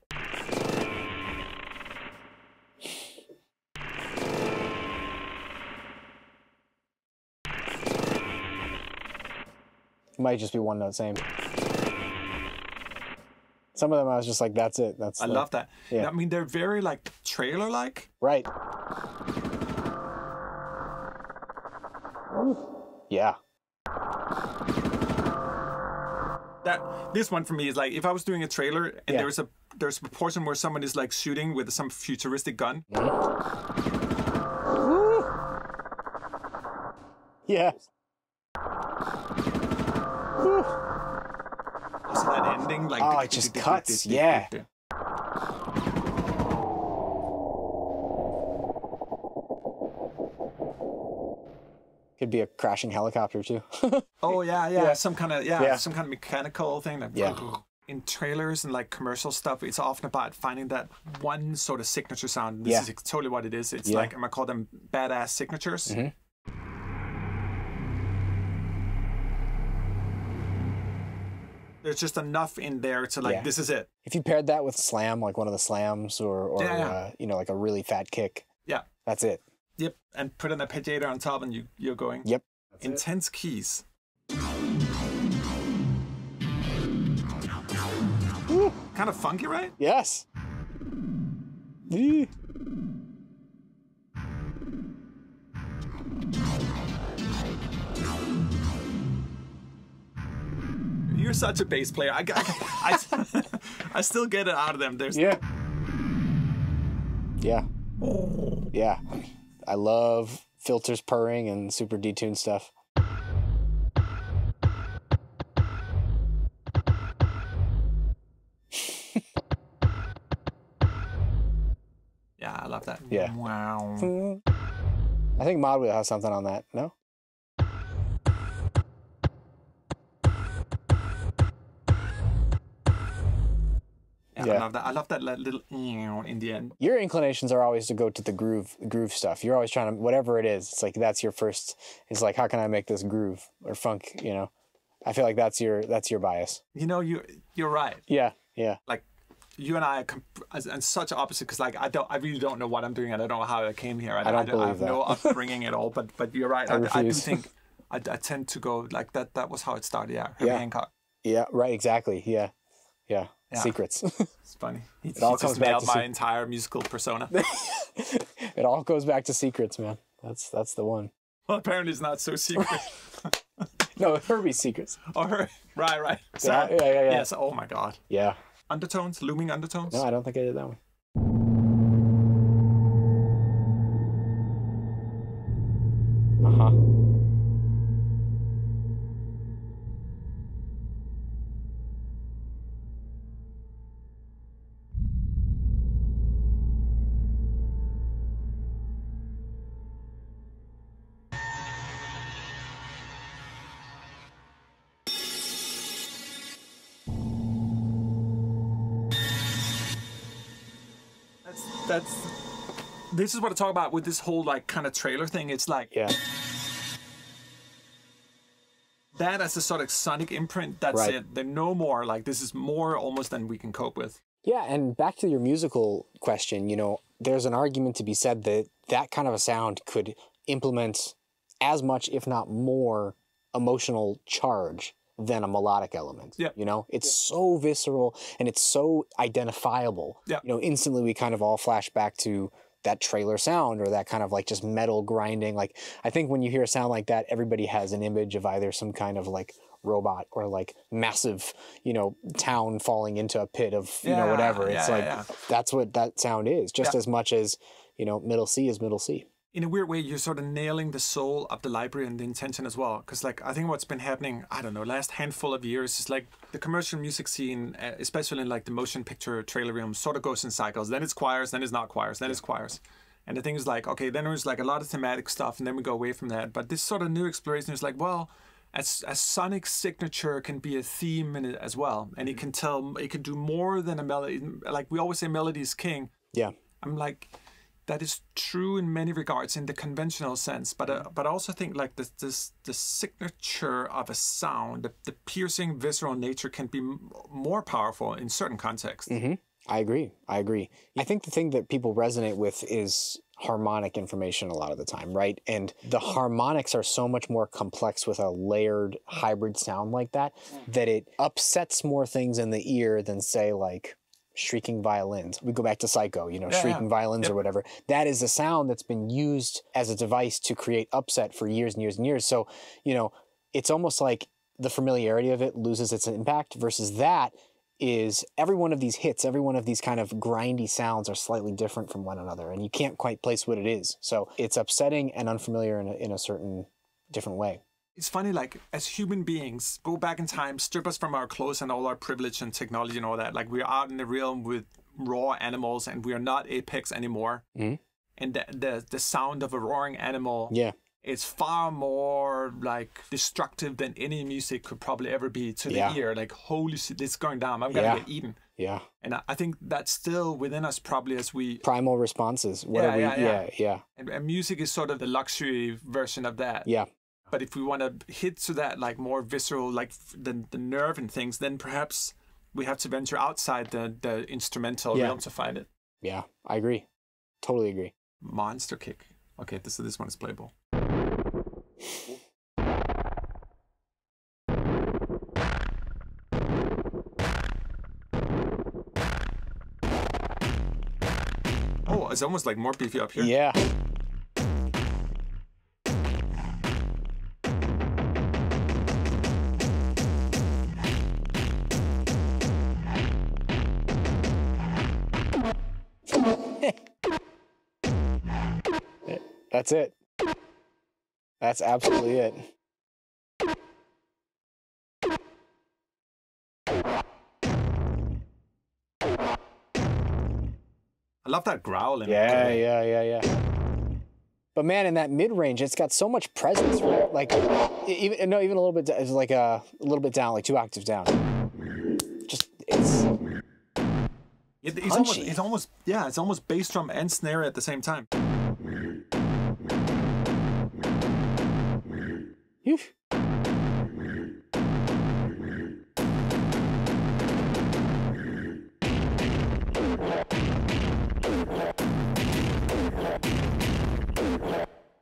It might just be one note same. Some of them I was just like, that's it. I love that. Yeah. I mean, they're very like trailer-like. Right. Yeah. This one for me is like if I was doing a trailer and there's a portion where someone is like shooting with some futuristic gun. Yeah. Also that ending, like it just cuts. Yeah. Could be a crashing helicopter too. Oh yeah. Some kind of mechanical thing. That, yeah. In trailers and like commercial stuff, it's often about finding that one sort of signature sound. This is totally what it is. It's like, I'm gonna call them badass signatures. There's just enough in there to like, this is it. If you paired that with slam, like one of the slams, or you know, like a really fat kick. Yeah. That's it. Yep. And put an arpeggiator on top, and you're going. Yep. Intense keys. Ooh. Kind of funky, right? Yes. You're such a bass player. I still get it out of them. There's Yeah. I love filters purring and super detuned stuff. Yeah, I love that. Yeah. Wow. I think Mod Wheel has something on that. No? Yeah, I love that. I love that little in the end. Your inclinations are always to go to the groove stuff. You're always trying to, whatever it is, it's like that's your first. It's like, how can I make this groove or funk? You know, I feel like that's your bias. You know, you're right. Yeah. Like you and I are and such opposite because like I really don't know what I'm doing and I don't know how I came here. I have no upbringing at all. But you're right. I do think I tend to go like that. That was how it started. Yeah. Herbie Hancock. Yeah. Right. Exactly. Yeah. Secrets. It's funny. It all comes back to my entire musical persona. It all goes back to secrets, man. That's the one. Well, apparently it's not so secret. No, Herbie's secrets. Oh, right. So, yeah. Yes. Oh my God. Yeah. Undertones, looming undertones. No, I don't think I did that one. This is what I talk about with this whole like kind of trailer thing. It's like that as a sort of sonic imprint. That's it. They're no more like this is more almost than we can cope with. Yeah, and back to your musical question, you know, there's an argument to be said that that kind of a sound could implement as much, if not more, emotional charge than a melodic element. Yeah. You know, it's so visceral and it's so identifiable. Yeah. You know, instantly we kind of all flash back to that trailer sound or that kind of like just metal grinding. Like, I think when you hear a sound like that, everybody has an image of either some kind of like robot or like massive, you know, town falling into a pit of, you know, whatever. It's that's what that sound is, just as much as, you know, middle C is middle C. In a weird way, you're sort of nailing the soul of the library and the intention as well. Because, like, I think what's been happening, I don't know, last handful of years is like the commercial music scene, especially in like the motion picture trailer realm, sort of goes in cycles. Then it's choirs, then it's not choirs, then it's choirs. And the thing is like, okay, then there's like a lot of thematic stuff, and then we go away from that. But this sort of new exploration is like, well, as sonic signature can be a theme in it as well, and it can do more than a melody. Like we always say, melody is king. Yeah, I'm like. That is true in many regards in the conventional sense, but I also think like the signature of a sound, the piercing visceral nature can be more powerful in certain contexts. Mm-hmm. I agree. I think the thing that people resonate with is harmonic information a lot of the time, right? And the harmonics are so much more complex with a layered hybrid sound like that, that it upsets more things in the ear than say like shrieking violins. We go back to Psycho, you know, shrieking violins or whatever. That is a sound that's been used as a device to create upset for years and years and years. So, you know, it's almost like the familiarity of it loses its impact, versus that is every one of these hits, every one of these kind of grindy sounds are slightly different from one another, and you can't quite place what it is. So it's upsetting and unfamiliar in a certain different way. It's funny, like, as human beings, go back in time, strip us from our clothes and all our privilege and technology and all that. Like, we're out in the realm with raw animals, and we are not apex anymore. Mm-hmm. And the sound of a roaring animal, it's far more, like, destructive than any music could probably ever be to the ear. Like, holy shit, it's going down. I'm going to get eaten. Yeah. And I think that's still within us, probably, as we... Primal responses. Yeah. And music is sort of the luxury version of that. Yeah. But if we want to hit to that, like, more visceral, like the nerve and things, then perhaps we have to venture outside the instrumental realm to find it. Yeah, I agree. Totally agree. Monster kick. Okay, this one is playable. Oh, it's almost like more beefy up here. Yeah. That's it. That's absolutely it. I love that growl in it. Yeah. But man, in that mid range, it's got so much presence, right? Like, even a little bit. It's like a little bit down, like 2 octaves down. Just it's almost bass drum and snare at the same time.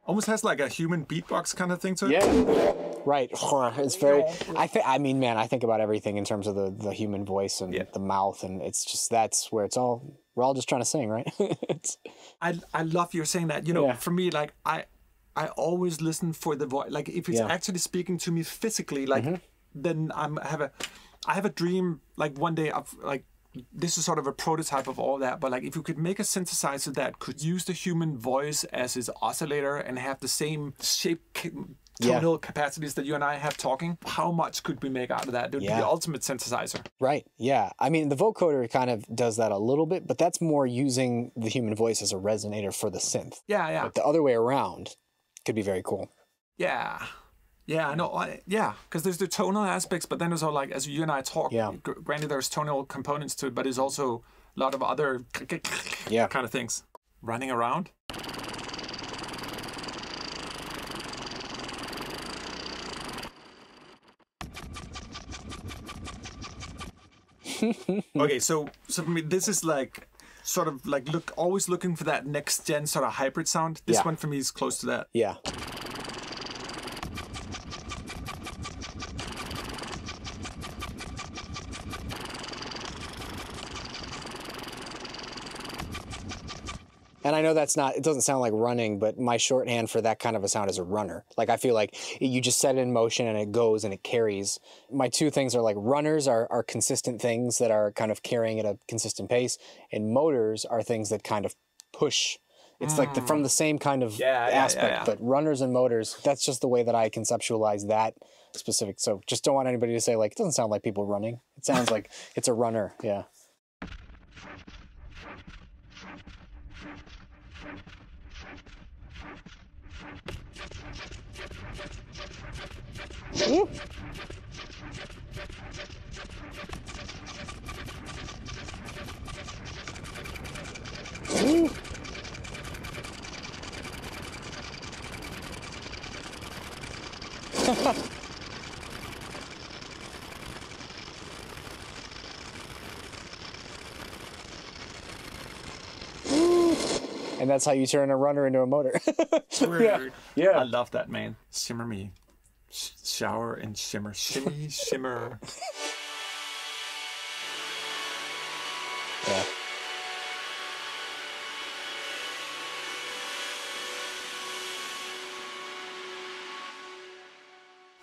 Almost has like a human beatbox kind of thing to it. Yeah, right. It's very. I mean, man, I think about everything in terms of the human voice and the mouth, and it's just that's where it's all. We're all just trying to sing, right? I love you saying that. You know, for me, like I always listen for the voice. Like if it's actually speaking to me physically, like then I have a dream. Like one day of like. This is sort of a prototype of all that, but like if you could make a synthesizer that could use the human voice as its oscillator and have the same shape, tonal capacities that you and I have talking, how much could we make out of that? It would be the ultimate synthesizer. Right, yeah. I mean, the vocoder kind of does that a little bit, but that's more using the human voice as a resonator for the synth. Yeah. But the other way around could be very cool. Yeah. Yeah, I know. Because there's the tonal aspects, but then there's all like, as you and I talk, granted there's tonal components to it, but there's also a lot of other kind of things. Running around. Okay, so for me, this is like, sort of like, always looking for that next gen sort of hybrid sound. This one for me is close to that. Yeah. And I know that's not, it doesn't sound like running, but my shorthand for that kind of a sound is a runner. Like I feel like you just set it in motion and it goes and it carries. My two things are like runners are consistent things that are kind of carrying at a consistent pace, and motors are things that kind of push. It's like from the same kind of aspect, but runners and motors, that's just the way that I conceptualize that specific. So just don't want anybody to say like, it doesn't sound like people running. It sounds like it's a runner, yeah. Woo. Woo. And that's how you turn a runner into a motor. Yeah. I love that, man. Shimmer Me. Shower and shimmer. Shimmy, shimmer. Yeah.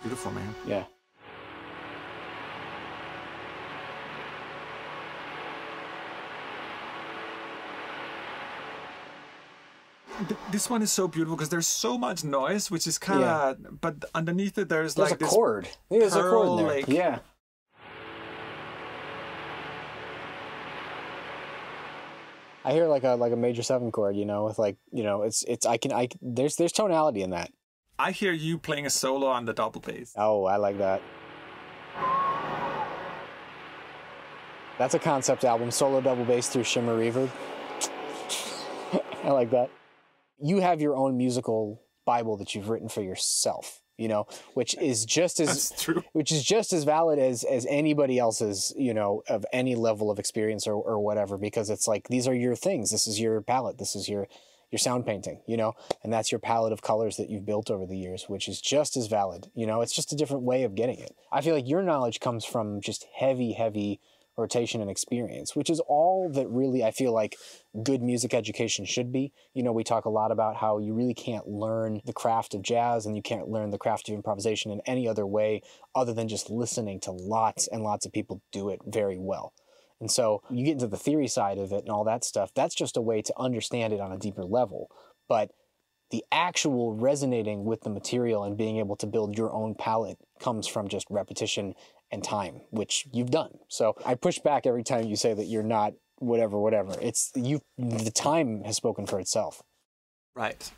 Beautiful, man. Yeah. This one is so beautiful because there's so much noise, which is kind of, but underneath it there's like a chord. There's a chord in there. like, yeah. I hear like a major 7 chord, you know, with like, you know, there's tonality in that. I hear you playing a solo on the double bass. Oh, I like that. That's a concept album, solo double bass through Shimmer Reverb. I like that. You have your own musical Bible that you've written for yourself, you know, which is just as valid as anybody else's, you know, of any level of experience or whatever, because it's like, these are your things. This is your palette. This is your sound painting, you know, and that's your palette of colors that you've built over the years, which is just as valid. You know, it's just a different way of getting it. I feel like your knowledge comes from just heavy rotation and experience, which is all that really I feel like good music education should be. You know, we talk a lot about how you really can't learn the craft of jazz and you can't learn the craft of improvisation in any other way other than just listening to lots and lots of people do it very well. And so you get into the theory side of it and all that stuff. That's just a way to understand it on a deeper level. But the actual resonating with the material and being able to build your own palette comes from just repetition and time, which you've done. So I push back every time you say that you're not whatever. It's the time has spoken for itself. Right.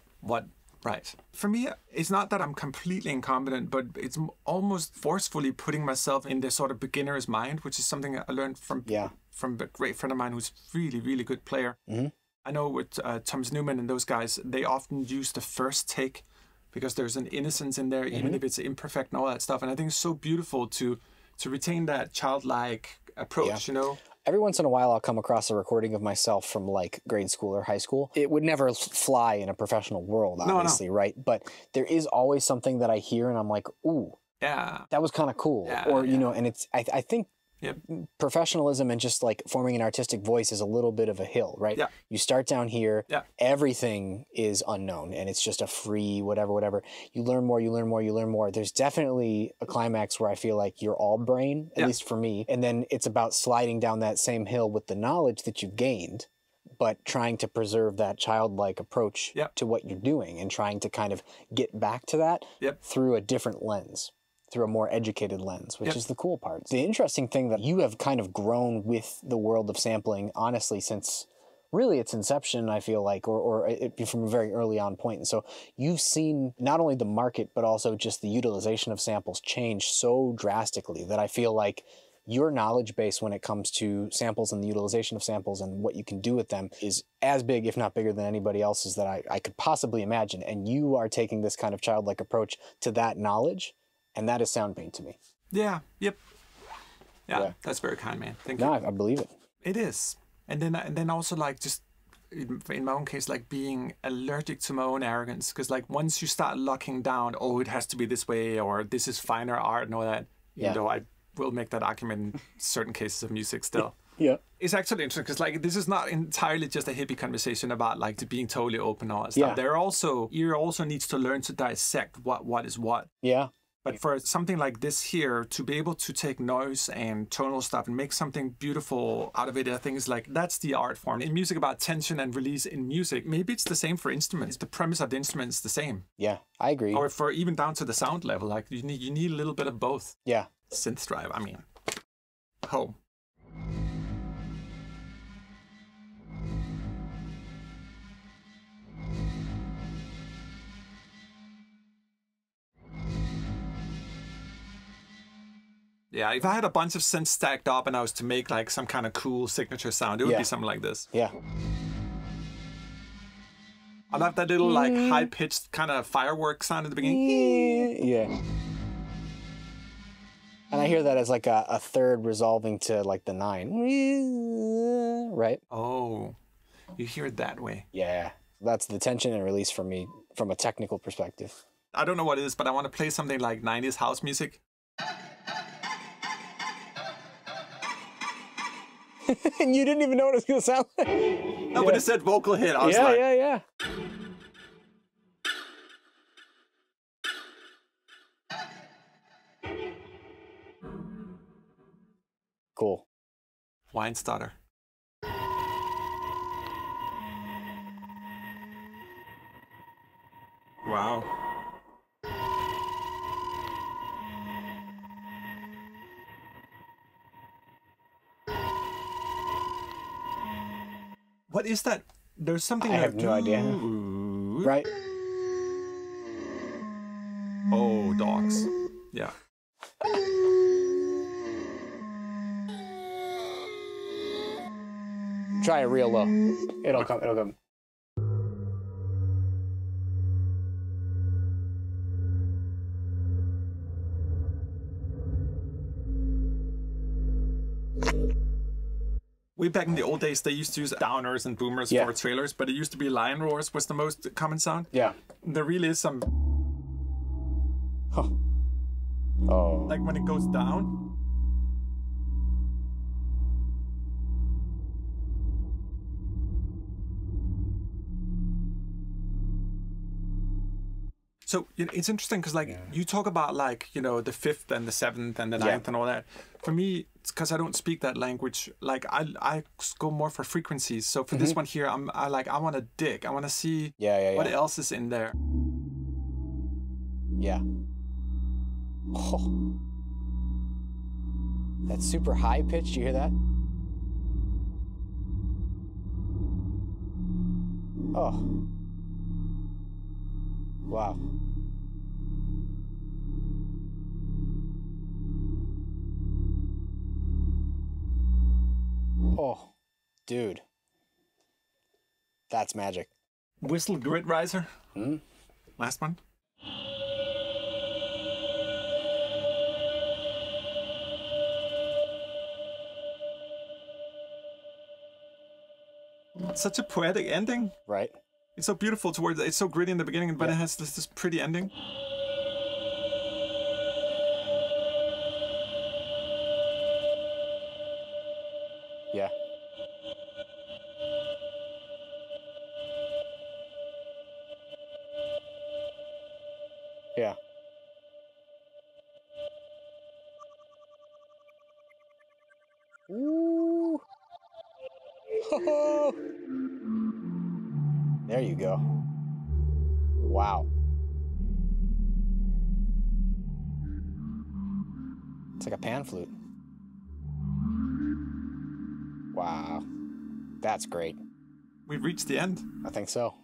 Right. For me, it's not that I'm completely incompetent, but it's almost forcefully putting myself in this sort of beginner's mind, which is something I learned from a great friend of mine who's really, really good player. Mm-hmm. I know with Thomas Newman and those guys, they often use the first take because there's an innocence in there, mm-hmm. even if it's imperfect and all that stuff. And I think it's so beautiful to retain that childlike approach, you know? Every once in a while, I'll come across a recording of myself from like grade school or high school. It would never fly in a professional world, obviously, right? But there is always something that I hear and I'm like, ooh, that was kind of cool. You know, and it's, I think professionalism and just like forming an artistic voice is a little bit of a hill, right? Yeah. You start down here, everything is unknown and it's just a free whatever. You learn more. There's definitely a climax where I feel like you're all brain, at least for me. And then it's about sliding down that same hill with the knowledge that you've gained, but trying to preserve that childlike approach to what you're doing and trying to kind of get back to that through a different lens. Through a more educated lens, which is the cool part. The interesting thing that you have kind of grown with the world of sampling, honestly, since really its inception, I feel like, or from a very early on point. And so you've seen not only the market, but also just the utilization of samples change so drastically that I feel like your knowledge base when it comes to samples and the utilization of samples and what you can do with them is as big, if not bigger than anybody else's that I could possibly imagine. And you are taking this kind of childlike approach to that knowledge. And that is Soundpaint to me. Yeah. Yep. Yeah. That's very kind, man. Thank you. No, I believe it. It is. And then also like just in my own case, like being allergic to my own arrogance. Because like once you start locking down, oh, it has to be this way, or this is finer art and all that, even though I will make that argument in certain cases of music still. Yeah. It's actually interesting because like this is not entirely just a hippie conversation about like being totally open and all that stuff. You also needs to learn to dissect what is what. Yeah. But for something like this here, to be able to take noise and tonal stuff and make something beautiful out of it, I think is like, that's the art form. In music about tension and release in music, maybe it's the same for instruments. The premise of the instrument is the same. Yeah, I agree. Or for even down to the sound level, like you need a little bit of both. Yeah. Synth Drive, I mean, home. Yeah, if I had a bunch of synths stacked up and I was to make like some kind of cool signature sound, it would be something like this. Yeah. I love that little like high-pitched kind of fireworks sound at the beginning. Yeah. And I hear that as like a third resolving to like the 9. Right? Oh, you hear it that way. Yeah. That's the tension and release for me from a technical perspective. I don't know what it is, but I want to play something like 90s house music. And you didn't even know what it was going to sound like. No, but it said vocal hit. I was like... Yeah. Cool. Whine Stutter. Wow. What is that? There's something I have no idea. Right? Oh, dogs. Yeah. Try it real low. It'll come. It'll come. Way back in the old days, they used to use downers and boomers for trailers, but it used to be lion roars was the most common sound. Yeah. There really is some... Huh. Oh. Like when it goes down. So it's interesting because like you talk about like, you know, the 5th and the 7th and the 9th and all that. For me, it's because I don't speak that language. Like I go more for frequencies. So for this one here, I want to dig. I want to see what else is in there. Yeah. Oh. That's super high pitched. You hear that? Oh. Wow. Oh, dude. That's magic. Whistle grid riser. Last one. Such a poetic ending. Right. It's so beautiful towards, it's so gritty in the beginning, but it has this pretty ending. Yeah. Yeah. Ooh. There you go. Wow. It's like a pan flute. Wow. That's great. We've reached the end. I think so.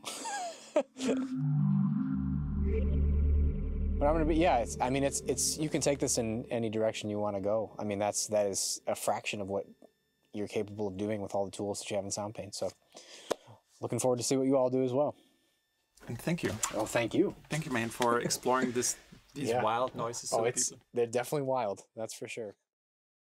But I'm gonna be, it's, I mean, it's, you can take this in any direction you want to go. I mean, that is a fraction of what you're capable of doing with all the tools that you have in Soundpaint. So looking forward to see what you all do as well. And thank you. Oh, thank you. Thank you, man, for exploring these wild noises. They're definitely wild. That's for sure.